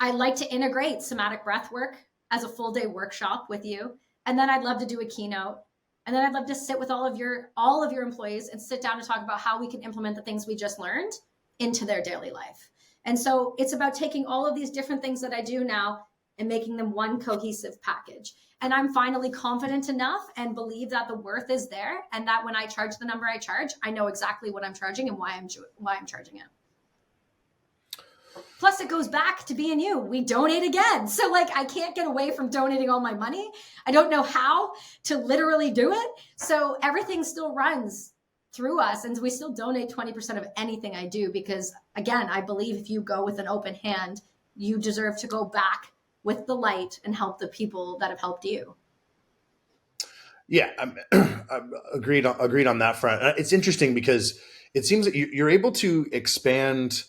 I like to integrate somatic breath work as a full day workshop with you. And then I'd love to do a keynote. And then I'd love to sit with all of your employees and sit down and talk about how we can implement the things we just learned into their daily life. And so it's about taking all of these different things that I do now and making them one cohesive package. And I'm finally confident enough and believe that the worth is there. And that when I charge the number I charge, I know exactly what I'm charging and why I'm charging it. Plus it goes back to being you. We donate again. So like, I can't get away from donating all my money. I don't know how to literally do it. So everything still runs through us. And we still donate 20% of anything I do, because again, I believe if you go with an open hand, you deserve to go back with the light and help the people that have helped you. Yeah, I'm agreed on that front. It's interesting because it seems that you're able to expand.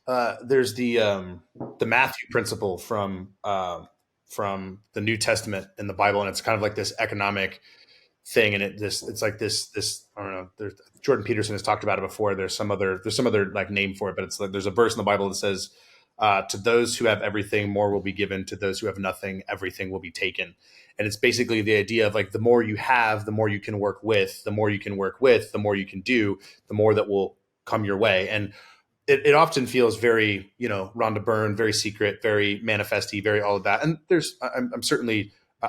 There's the Matthew principle from the New Testament in the Bible, and it's kind of like this economic thing, and it's like this I don't know. Jordan Peterson has talked about it before. There's some other like name for it, but it's like there's a verse in the Bible that says, "To those who have everything, more will be given. To those who have nothing, everything will be taken." And it's basically the idea of like the more you have, the more you can work with. The more you can work with, the more you can do. The more that will come your way. And it often feels very, Rhonda Byrne, very secret, very manifesty, very all of that. And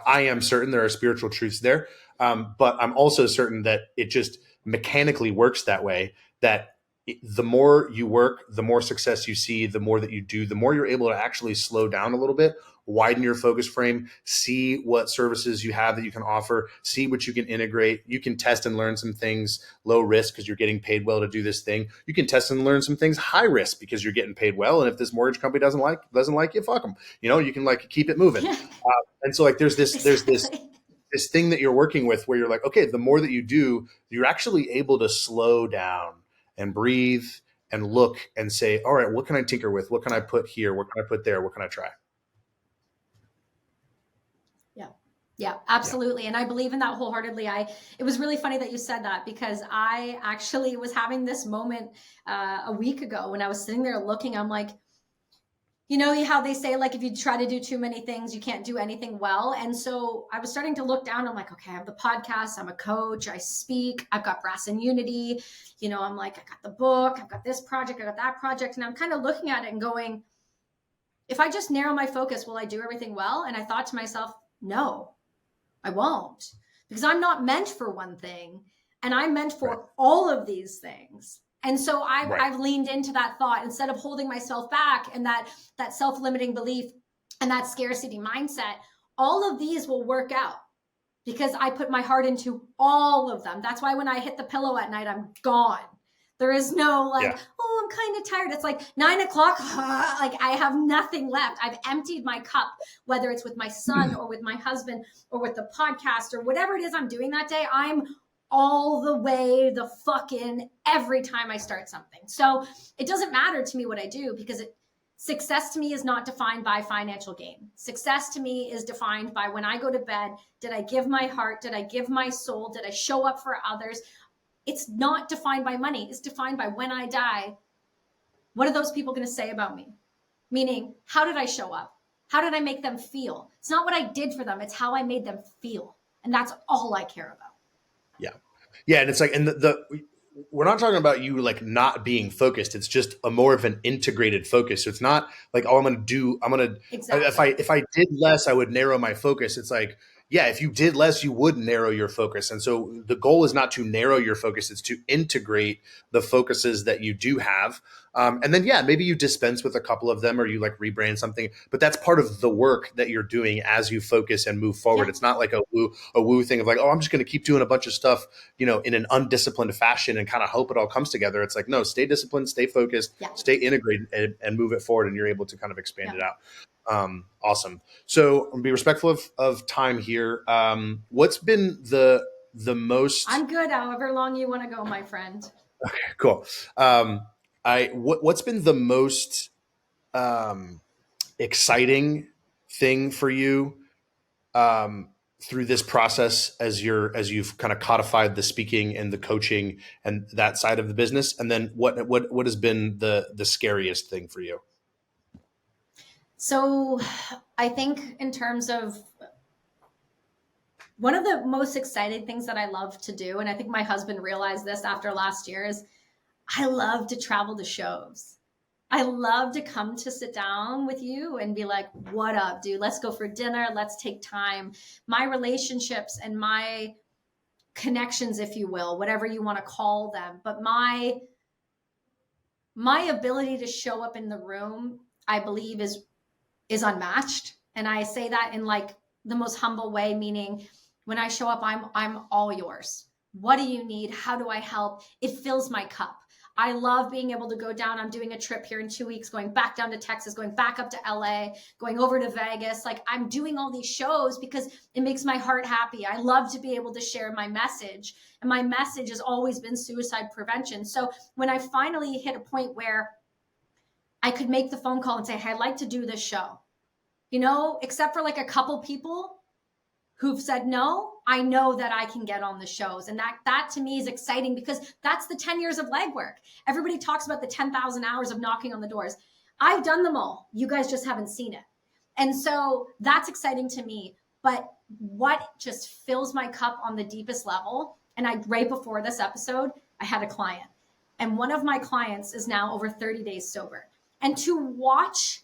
I am certain there are spiritual truths there. But I'm also certain that it just mechanically works that way, that the more you work, the more success you see, the more that you do, the more you're able to actually slow down a little bit, widen your focus frame, see what services you have that you can offer, see what you can integrate. You can test and learn some things low risk because you're getting paid well to do this thing. You can test and learn some things high risk because you're getting paid well. And if this mortgage company doesn't like you, fuck them. You can like keep it moving. And so like there's this thing that you're working with where you're like, okay, the more that you do, you're actually able to slow down and breathe and look and say, all right, what can I tinker with? What can I put here? What can I put there? What can I try? Yeah, absolutely. Yeah. And I believe in that wholeheartedly. It was really funny that you said that, because I actually was having this moment a week ago when I was sitting there looking. I'm like, how they say, like, if you try to do too many things, you can't do anything well. And so I was starting to look down. I'm like, okay, I have the podcast. I'm a coach. I speak. I've got Brass and Unity. I'm like, I got the book. I've got this project. I got that project. And I'm kind of looking at it and going, if I just narrow my focus, will I do everything well? And I thought to myself, no, I won't. because I'm not meant for one thing, and I'm meant for Right. all of these things. And so I've, Right. I've leaned into that thought instead of holding myself back, and that self-limiting belief and that scarcity mindset. All of these will work out because I put my heart into all of them. That's why when I hit the pillow at night, I'm gone. There is no like, Yeah. oh, I'm kind of tired. It's like 9 o'clock. Like I have nothing left. I've emptied my cup, whether it's with my son or with my husband or with the podcast or whatever it is I'm doing that day. I'm all the way the fuck in every time I start something. So it doesn't matter to me what I do, because success to me is not defined by financial gain. Success to me is defined by when I go to bed, did I give my heart? Did I give my soul? Did I show up for others? It's not defined by money. It's defined by when I die, what are those people going to say about me? Meaning, how did I show up? How did I make them feel? It's not what I did for them. It's how I made them feel. And that's all I care about. Yeah. Yeah. And it's like, and we're not talking about you like not being focused. It's just a more of an integrated focus. So it's not like, oh, Exactly. if I did less, I would narrow my focus. It's like, yeah, if you did less, you would narrow your focus. And so the goal is not to narrow your focus. It's to integrate the focuses that you do have. And then, yeah, maybe you dispense with a couple of them, or you like rebrand something, but that's part of the work that you're doing as you focus and move forward. Yeah. It's not like a woo thing of like, oh, I'm just going to keep doing a bunch of stuff, in an undisciplined fashion and kind of hope it all comes together. It's like, no, stay disciplined, stay focused, Yeah. stay integrated, and move it forward. And you're able to kind of expand it out. Awesome. So I'll be respectful of time here. What's been the most? I'm good. However long you want to go, my friend. Okay, cool. What's been the most exciting thing for you through this process as you've kind of codified the speaking and the coaching and that side of the business? And then what has been the scariest thing for you? So I think in terms of one of the most exciting things that I love to do, and I think my husband realized this after last year, is I love to travel to shows. I love to come to sit down with you and be like, what up, dude? Let's go for dinner. Let's take time. My relationships and my connections, if you will, whatever you want to call them, but my ability to show up in the room, I believe is unmatched. And I say that in like the most humble way, meaning when I show up, I'm all yours. What do you need? How do I help? It fills my cup. I love being able to go down. I'm doing a trip here in 2 weeks, going back down to Texas, going back up to LA, going over to Vegas. Like I'm doing all these shows because it makes my heart happy. I love to be able to share my message. And my message has always been suicide prevention. So when I finally hit a point where I could make the phone call and say, hey, I'd like to do this show, except for like a couple people who've said no, I know that I can get on the shows. And that to me is exciting, because that's the 10 years of legwork. Everybody talks about the 10,000 hours of knocking on the doors. I've done them all. You guys just haven't seen it. And so that's exciting to me. But what just fills my cup on the deepest level, and right before this episode, I had a client. And one of my clients is now over 30 days sober. And to watch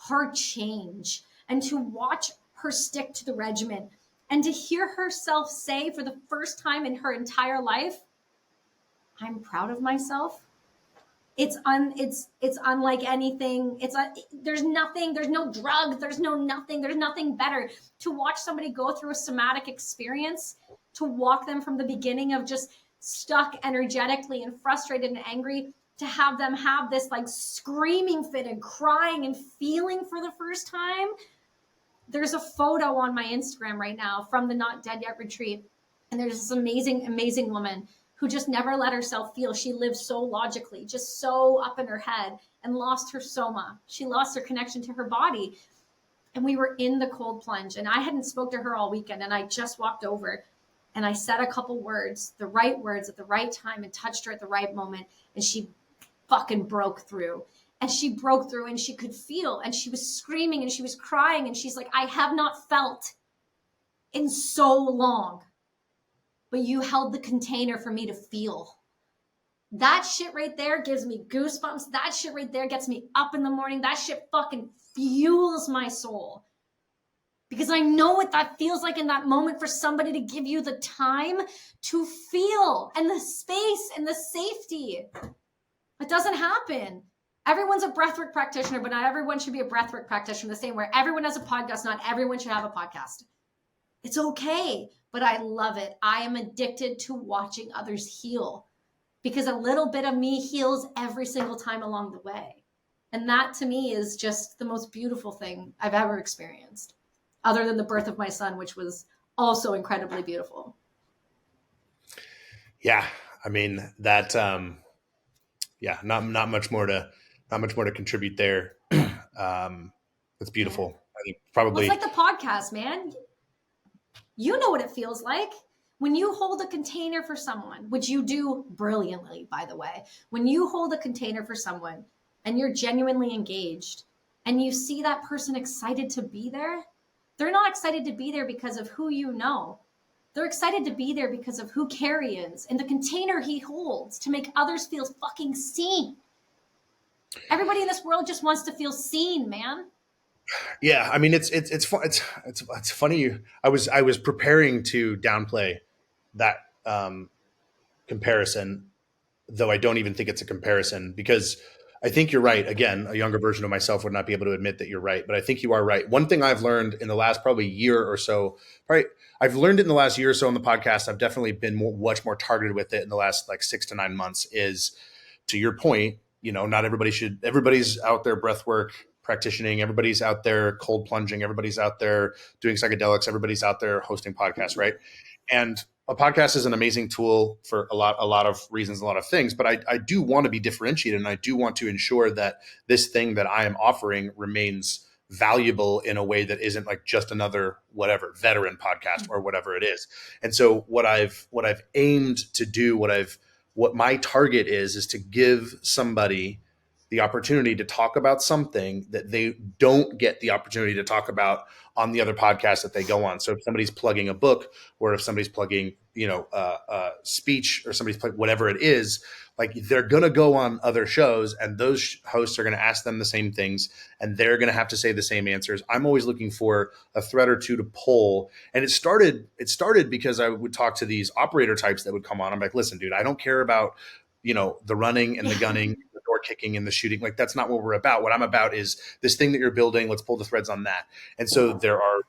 her change and to watch her stick to the regimen and to hear herself say for the first time in her entire life, I'm proud of myself. It's unlike anything. There's nothing, there's no drug, there's nothing better to watch somebody go through a somatic experience, to walk them from the beginning of just stuck energetically and frustrated and angry, to have them have this like screaming fit and crying and feeling for the first time. There's a photo on my Instagram right now from the Not Dead Yet retreat. And there's this amazing, amazing woman who just never let herself feel. She lived so logically, just so up in her head, and lost her soma. She lost her connection to her body. And we were in the cold plunge, and I hadn't spoke to her all weekend. And I just walked over and I said a couple words, the right words at the right time, and touched her at the right moment. And she fucking broke through. And she broke through, and she could feel, and she was screaming and she was crying. And she's like, I have not felt in so long, but you held the container for me to feel. That shit right there gives me goosebumps. That shit right there gets me up in the morning. That shit fucking fuels my soul. because I know what that feels like in that moment for somebody to give you the time to feel and the space and the safety. It doesn't happen. Everyone's a breathwork practitioner, but not everyone should be a breathwork practitioner the same way everyone has a podcast. Not everyone should have a podcast. It's okay, but I love it. I am addicted to watching others heal because a little bit of me heals every single time along the way. And that to me is just the most beautiful thing I've ever experienced, other than the birth of my son, which was also incredibly beautiful. Yeah. I mean, that, not much more to contribute there. That's beautiful. I think probably. Well, it's like the podcast, man. You know what it feels like when you hold a container for someone, which you do brilliantly, by the way. When you hold a container for someone and you're genuinely engaged and you see that person excited to be there, they're not excited to be there because of who you know. They're excited to be there because of who Carey is and the container he holds to make others feel fucking seen. Everybody in this world just wants to feel seen, man. Yeah, I mean, it's funny. I was preparing to downplay that comparison, though I don't even think it's a comparison, because I think you're right. Again, a younger version of myself would not be able to admit that you're right, but I think you are right. One thing I've learned in the last probably year or so, I've learned it in the last year or so on the podcast. I've definitely been much more targeted with it in the last like 6 to 9 months. Is, to your point, not everybody's out there breath work practicing, everybody's out there cold plunging, everybody's out there doing psychedelics, everybody's out there hosting podcasts, right? And a podcast is an amazing tool for a lot of reasons, a lot of things, but I do want to be differentiated, and I do want to ensure that this thing that I am offering remains valuable in a way that isn't like just another whatever veteran podcast or whatever it is. And so what I've aimed to do, what my target is to give somebody the opportunity to talk about something that they don't get the opportunity to talk about on the other podcasts that they go on. So if somebody's plugging a book, or if somebody's plugging, speech, or somebody's plugging whatever it is, like they're going to go on other shows and those hosts are going to ask them the same things and they're going to have to say the same answers. I'm always looking for a thread or two to pull. And it started because I would talk to these operator types that would come on. I'm like, listen, dude, I don't care about, the running and the gunning, the door kicking and the shooting. Like, that's not what we're about. What I'm about is this thing that you're building. Let's pull the threads on that. And so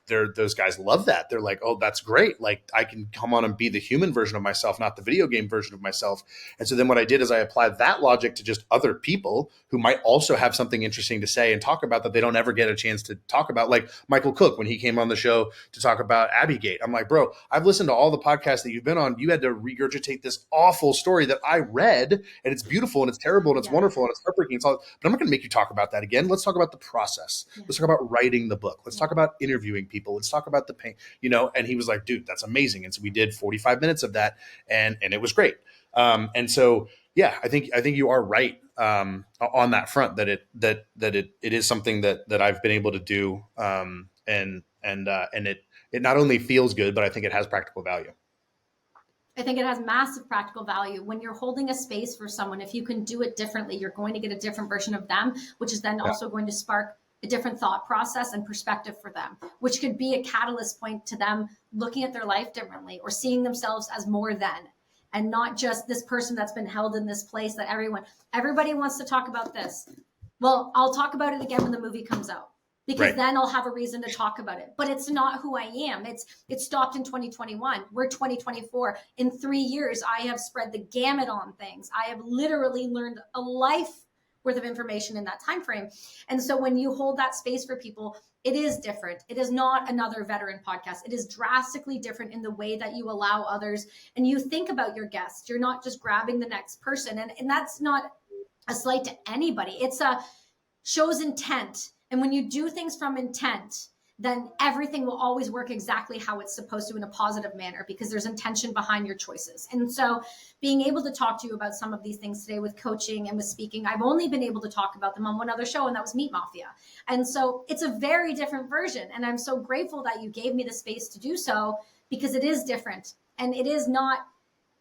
those guys love that. They're like, oh, that's great. Like, I can come on and be the human version of myself, not the video game version of myself. And so then what I did is I applied that logic to just other people who might also have something interesting to say and talk about that they don't ever get a chance to talk about. Like Michael Cook, when he came on the show to talk about Abbygate, I'm like, bro, I've listened to all the podcasts that you've been on. You had to regurgitate this awful story that I read, and it's beautiful and it's terrible and it's wonderful and it's heartbreaking. It's all, but I'm not going to make you talk about that again. Let's talk about the process. Let's talk about writing the book. Let's talk about interviewing people. Let's talk about the pain, and he was like, dude, that's amazing. And so we did 45 minutes of that, and it was great. And so, yeah, I think you are right on that front, that it is something that I've been able to do, and it not only feels good, but I think it has practical value. I think it has massive practical value. When you're holding a space for someone, if you can do it differently, you're going to get a different version of them, which is then also going to spark a different thought process and perspective for them, which could be a catalyst point to them looking at their life differently or seeing themselves as more than, and not just this person that's been held in this place that everybody wants to talk about this. Well, I'll talk about it again when the movie comes out, because then I'll have a reason to talk about it. But it's not who I am. It stopped in 2021. We're 2024. In 3 years, I have spread the gamut on things. I have literally learned a life worth of information in that time frame. And so when you hold that space for people, it is different. It is not another veteran podcast. It is drastically different in the way that you allow others and you think about your guests. You're not just grabbing the next person. And that's not a slight to anybody. It's a show's intent. And when you do things from intent, then everything will always work exactly how it's supposed to, in a positive manner, because there's intention behind your choices. And so being able to talk to you about some of these things today with coaching and with speaking, I've only been able to talk about them on one other show, and that was Meat Mafia. And so it's a very different version. And I'm so grateful that you gave me the space to do so, because it is different. And it is not,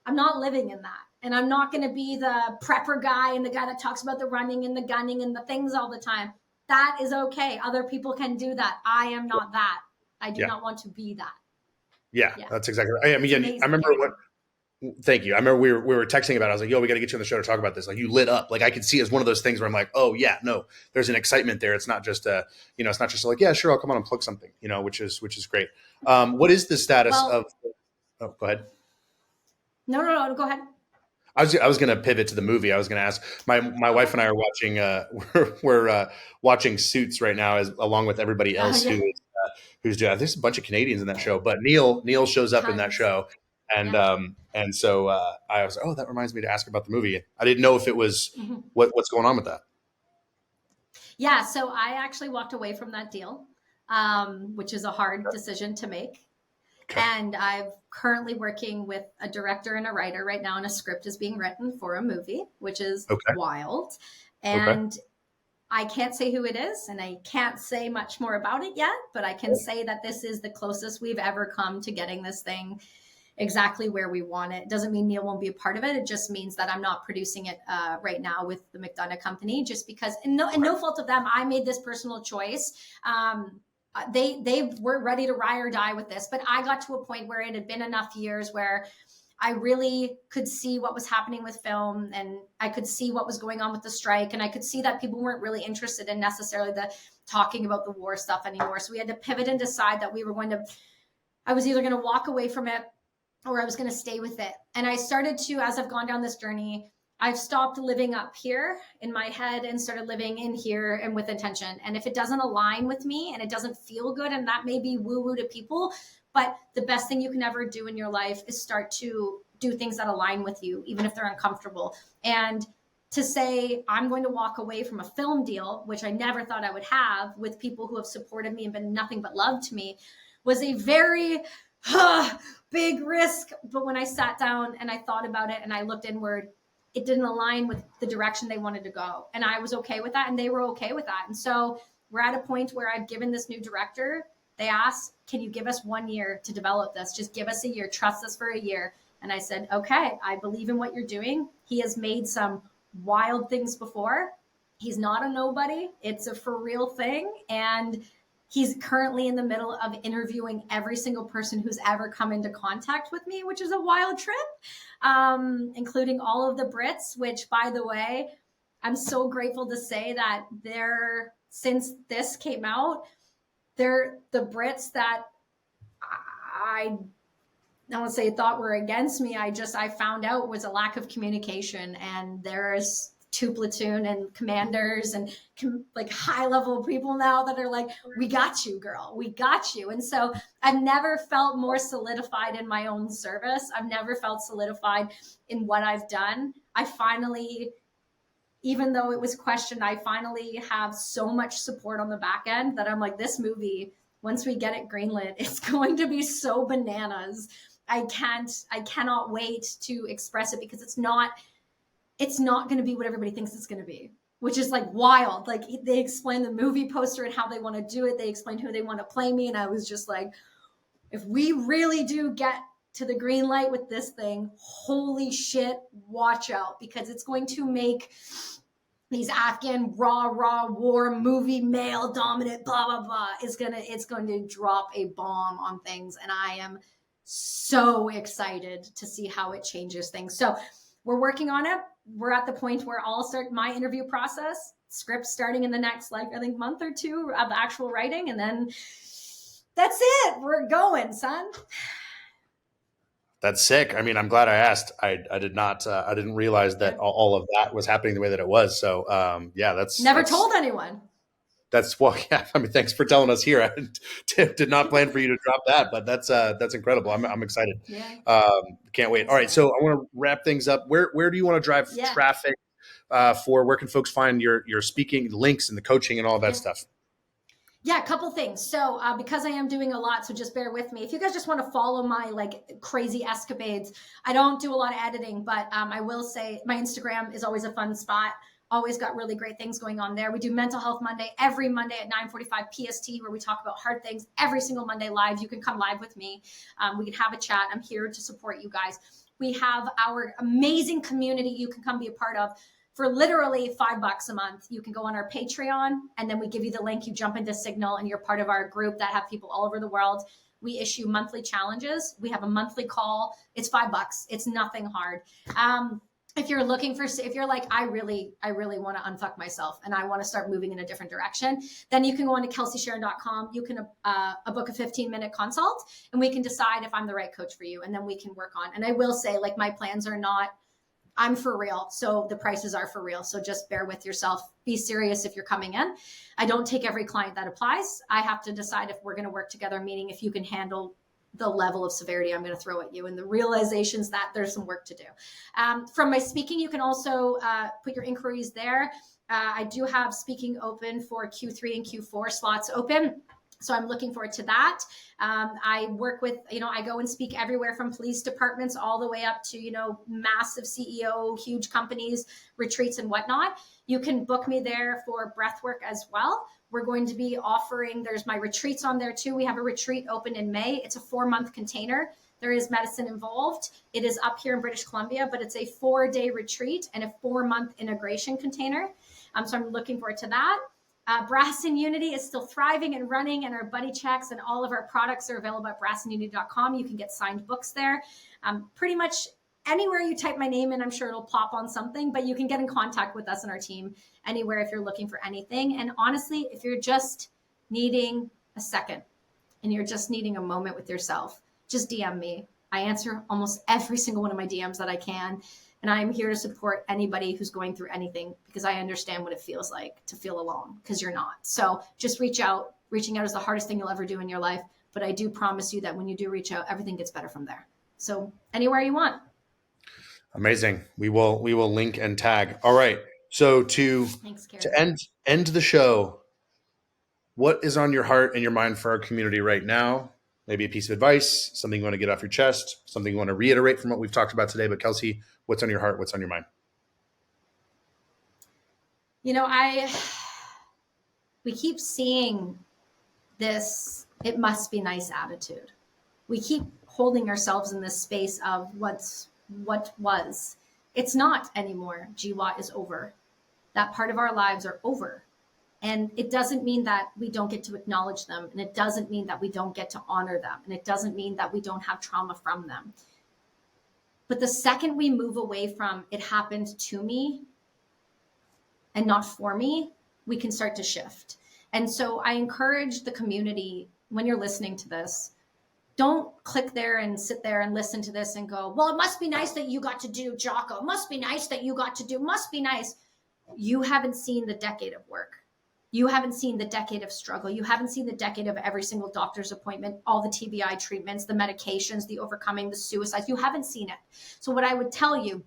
I'm not living in that. And I'm not going to be the prepper guy and the guy that talks about the running and the gunning and the things all the time. That is okay. Other people can do that. I am not that. I do not want to be that. Yeah, that's exactly right. I mean, I remember thank you. I remember we were texting about it. I was like, yo, we got to get you on the show to talk about this. Like, you lit up. Like, I could see it as one of those things where I'm like, oh yeah, no, there's an excitement there. It's not just it's not just like, yeah, sure, I'll come on and plug something, which is great. What is the status of, oh, go ahead. No, go ahead. I was going to pivot to the movie. I was going to ask my wife and I are watching, we're watching Suits right now along with everybody else who's doing, there's a bunch of Canadians in that show, but Neil shows up in that show. And so I was like, oh, that reminds me to ask about the movie. I didn't know if it was what's going on with that. Yeah. So I actually walked away from that deal, which is a hard decision to make. Okay. And I'm currently working with a director and a writer right now, and a script is being written for a movie, which is wild. And I can't say who it is, and I can't say much more about it yet, but I can say that this is the closest we've ever come to getting this thing exactly where we want it. It doesn't mean Neil won't be a part of it. It just means that I'm not producing it right now with the McDonough Company, just because, and no fault of them, I made this personal choice. They were ready to ride or die with this, but I got to a point where it had been enough years where I really could see what was happening with film, and I could see what was going on with the strike, and I could see that people weren't really interested in necessarily the talking about the war stuff anymore. So we had to pivot and decide that I was either going to walk away from it or I was going to stay with it. And I started to, as I've gone down this journey, I've stopped living up here in my head and started living in here and with intention. And if it doesn't align with me and it doesn't feel good, and that may be woo-woo to people, but the best thing you can ever do in your life is start to do things that align with you, even if they're uncomfortable. And to say, I'm going to walk away from a film deal, which I never thought I would have, with people who have supported me and been nothing but love to me, was a very big risk. But when I sat down and I thought about it and I looked inward, it didn't align with the direction they wanted to go. And I was okay with that, and they were okay with that. And so we're at a point where I've given this new director, they asked, can you give us 1 year to develop this? Just give us a year, trust us for a year. And I said, okay, I believe in what you're doing. He has made some wild things before. He's not a nobody. It's a for real thing. And he's currently in the middle of interviewing every single person who's ever come into contact with me, which is a wild trip, including all of the Brits, which, by the way, I'm so grateful to say that since this came out, they're the Brits that I don't want to say thought were against me. I found out was a lack of communication, and there's 2 platoon and commanders and like high level people now that are like, we got you, girl, we got you. And so I've never felt more solidified in my own service. I've never felt solidified in what I've done. I finally, even though it was questioned, I finally have so much support on the back end that I'm like, this movie, once we get it greenlit, it's going to be so bananas. I cannot wait to express it, because it's not going to be what everybody thinks it's going to be, which is like wild. Like, they explained the movie poster and how they want to do it. They explained who they want to play me. And I was just like, if we really do get to the green light with this thing, holy shit, watch out, because it's going to make these Afghan raw war movie, male dominant, blah, blah, blah. It's going to drop a bomb on things. And I am so excited to see how it changes things. So we're working on it. We're at the point where I'll start my interview process, script starting in the next, I think, month or 2 of actual writing. And then that's it. We're going, son. That's sick. I mean, I'm glad I asked. I didn't realize that all of that was happening the way that it was. So that's never told anyone. I mean, thanks for telling us here. I did not plan for you to drop that, but that's incredible. I'm excited. Yeah. Can't wait. All right. So I want to wrap things up. Where do you want to drive traffic for? Where can folks find your speaking links and the coaching and all that stuff? Yeah, a couple things. So because I am doing a lot, so just bear with me. If you guys just want to follow my crazy escapades, I don't do a lot of editing, but I will say my Instagram is always a fun spot. Always got really great things going on there. We do Mental Health Monday every Monday at 9:45 PST, where we talk about hard things every single Monday live. You can come live with me. We can have a chat. I'm here to support you guys. We have our amazing community you can come be a part of. for literally $5 a month, you can go on our Patreon, and then we give you the link. You jump into Signal, and you're part of our group that have people all over the world. We issue monthly challenges. We have a monthly call. It's $5. It's nothing hard. If you're looking for, if you're like, I really want to unfuck myself and I want to start moving in a different direction, then you can go on to KelsiSheren.com. You can book a 15-minute consult, and we can decide if I'm the right coach for you. And then we can work on, and I will say, like, my plans are not, I'm for real. So the prices are for real. So just bear with yourself. Be serious if you're coming in. I don't take every client that applies. I have to decide if we're going to work together, meaning if you can handle the level of severity I'm going to throw at you, and the realizations that there's some work to do. From my speaking, you can also put your inquiries there. I do have speaking open for Q3 and Q4 slots open. So I'm looking forward to that. I work with, I go and speak everywhere from police departments all the way up to, massive CEO, huge companies, retreats and whatnot. You can book me there for breath work as well. We're going to be offering, there's my retreats on there too. We have a retreat open in May. It's a 4-month container. There is medicine involved. It is up here in British Columbia, but it's a 4-day retreat and a 4-month integration container. So I'm looking forward to that. Brass and Unity is still thriving and running, and our buddy checks and all of our products are available at brassandunity.com. You can get signed books there. Pretty much anywhere you type my name in, I'm sure it'll pop on something, but you can get in contact with us and our team anywhere if you're looking for anything. And honestly, if you're just needing a second and you're just needing a moment with yourself, just DM me. I answer almost every single one of my DMs that I can. And I'm here to support anybody who's going through anything, because I understand what it feels like to feel alone, because you're not. So just reach out. Reaching out is the hardest thing you'll ever do in your life. But I do promise you that when you do reach out, everything gets better from there. So anywhere you want. Amazing. We will link and tag. All right. So Thanks, Carey. to end the show, what is on your heart and your mind for our community right now? Maybe a piece of advice, something you want to get off your chest, something you want to reiterate from what we've talked about today. But Kelsi, what's on your heart? What's on your mind? We keep seeing this, it must be nice attitude. We keep holding ourselves in this space of what was. It's not anymore. GWAT is over. That part of our lives are over. And it doesn't mean that we don't get to acknowledge them. And it doesn't mean that we don't get to honor them. And it doesn't mean that we don't have trauma from them. But the second we move away from it happened to me and not for me, we can start to shift. And so I encourage the community, when you're listening to this, don't click there and sit there and listen to this and go, well, it must be nice that you got to do Jocko. It must be nice that you got to do, must be nice. You haven't seen the decade of work. You haven't seen the decade of struggle. You haven't seen the decade of every single doctor's appointment, all the TBI treatments, the medications, the overcoming, the suicides. You haven't seen it. So what I would tell you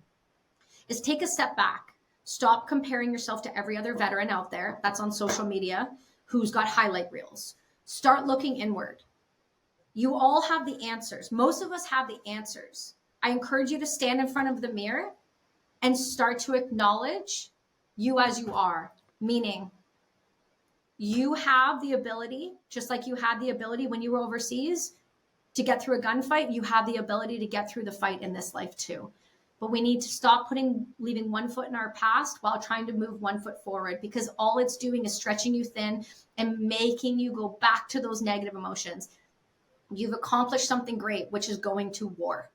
is take a step back. Stop comparing yourself to every other veteran out there that's on social media who's got highlight reels. Start looking inward. You all have the answers. Most of us have the answers. I encourage you to stand in front of the mirror and start to acknowledge you as you are, meaning you have the ability, just like you had the ability when you were overseas to get through a gunfight, you have the ability to get through the fight in this life too. But we need to stop leaving one foot in our past while trying to move one foot forward, because all it's doing is stretching you thin and making you go back to those negative emotions. You've accomplished something great, which is going to war.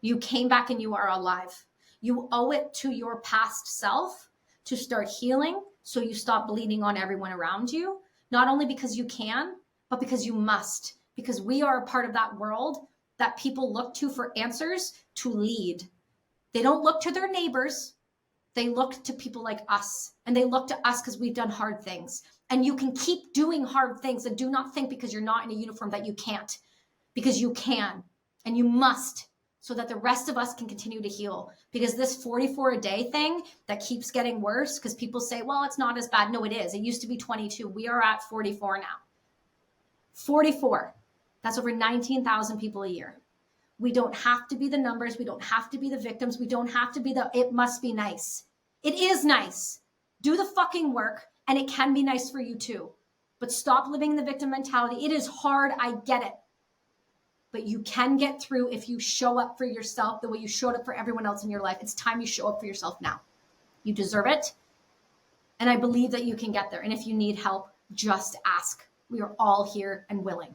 You came back and you are alive. You owe it to your past self to start healing, so you stop bleeding on everyone around you, not only because you can, but because you must, because we are a part of that world that people look to for answers to lead. They don't look to their neighbors. They look to people like us, and they look to us because we've done hard things. And you can keep doing hard things, and do not think because you're not in a uniform that you can't, because you can and you must, so that the rest of us can continue to heal. Because this 44 a day thing that keeps getting worse, because people say, well, it's not as bad. No, it is. It used to be 22. We are at 44 now. 44. That's over 19,000 people a year. We don't have to be the numbers. We don't have to be the victims. We don't have to be it must be nice. It is nice. Do the fucking work, and it can be nice for you too. But stop living in the victim mentality. It is hard. I get it. But you can get through if you show up for yourself the way you showed up for everyone else in your life. It's time you show up for yourself now. You deserve it. And I believe that you can get there. And if you need help, just ask. We are all here and willing.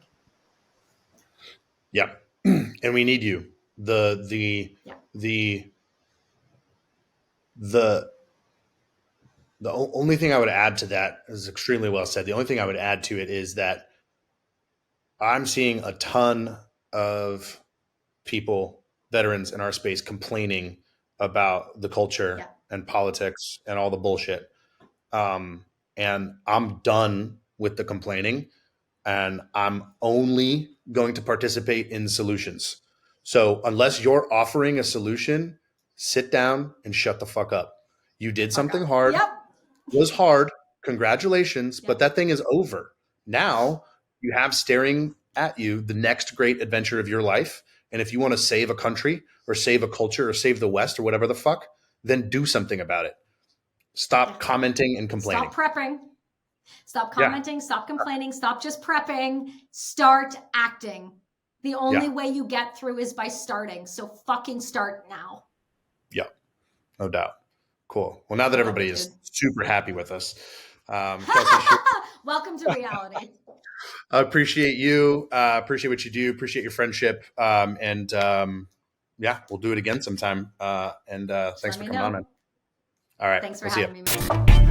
Yeah. And we need you. The only thing I would add to that is extremely well said. The only thing I would add to it is that I'm seeing a ton of people, veterans in our space, complaining about the culture and politics and all the bullshit. And I'm done with the complaining, and I'm only going to participate in solutions. So unless you're offering a solution, sit down and shut the fuck up. You did something hard. Yep. It was hard. Congratulations. But that thing is over. Now you have staring at you the next great adventure of your life. And if you want to save a country or save a culture or save the West or whatever the fuck, then do something about it. Stop commenting and complaining. Stop prepping. Stop commenting. Stop complaining. Stop just prepping. Start acting. The only way you get through is by starting. So fucking start now. Yeah, no doubt. Cool. Well, now that everybody is super happy with us, Kelsi, welcome to reality. I appreciate you. Appreciate what you do. Appreciate your friendship. And we'll do it again sometime. And thanks for coming on, man. All right. Thanks for having me, man.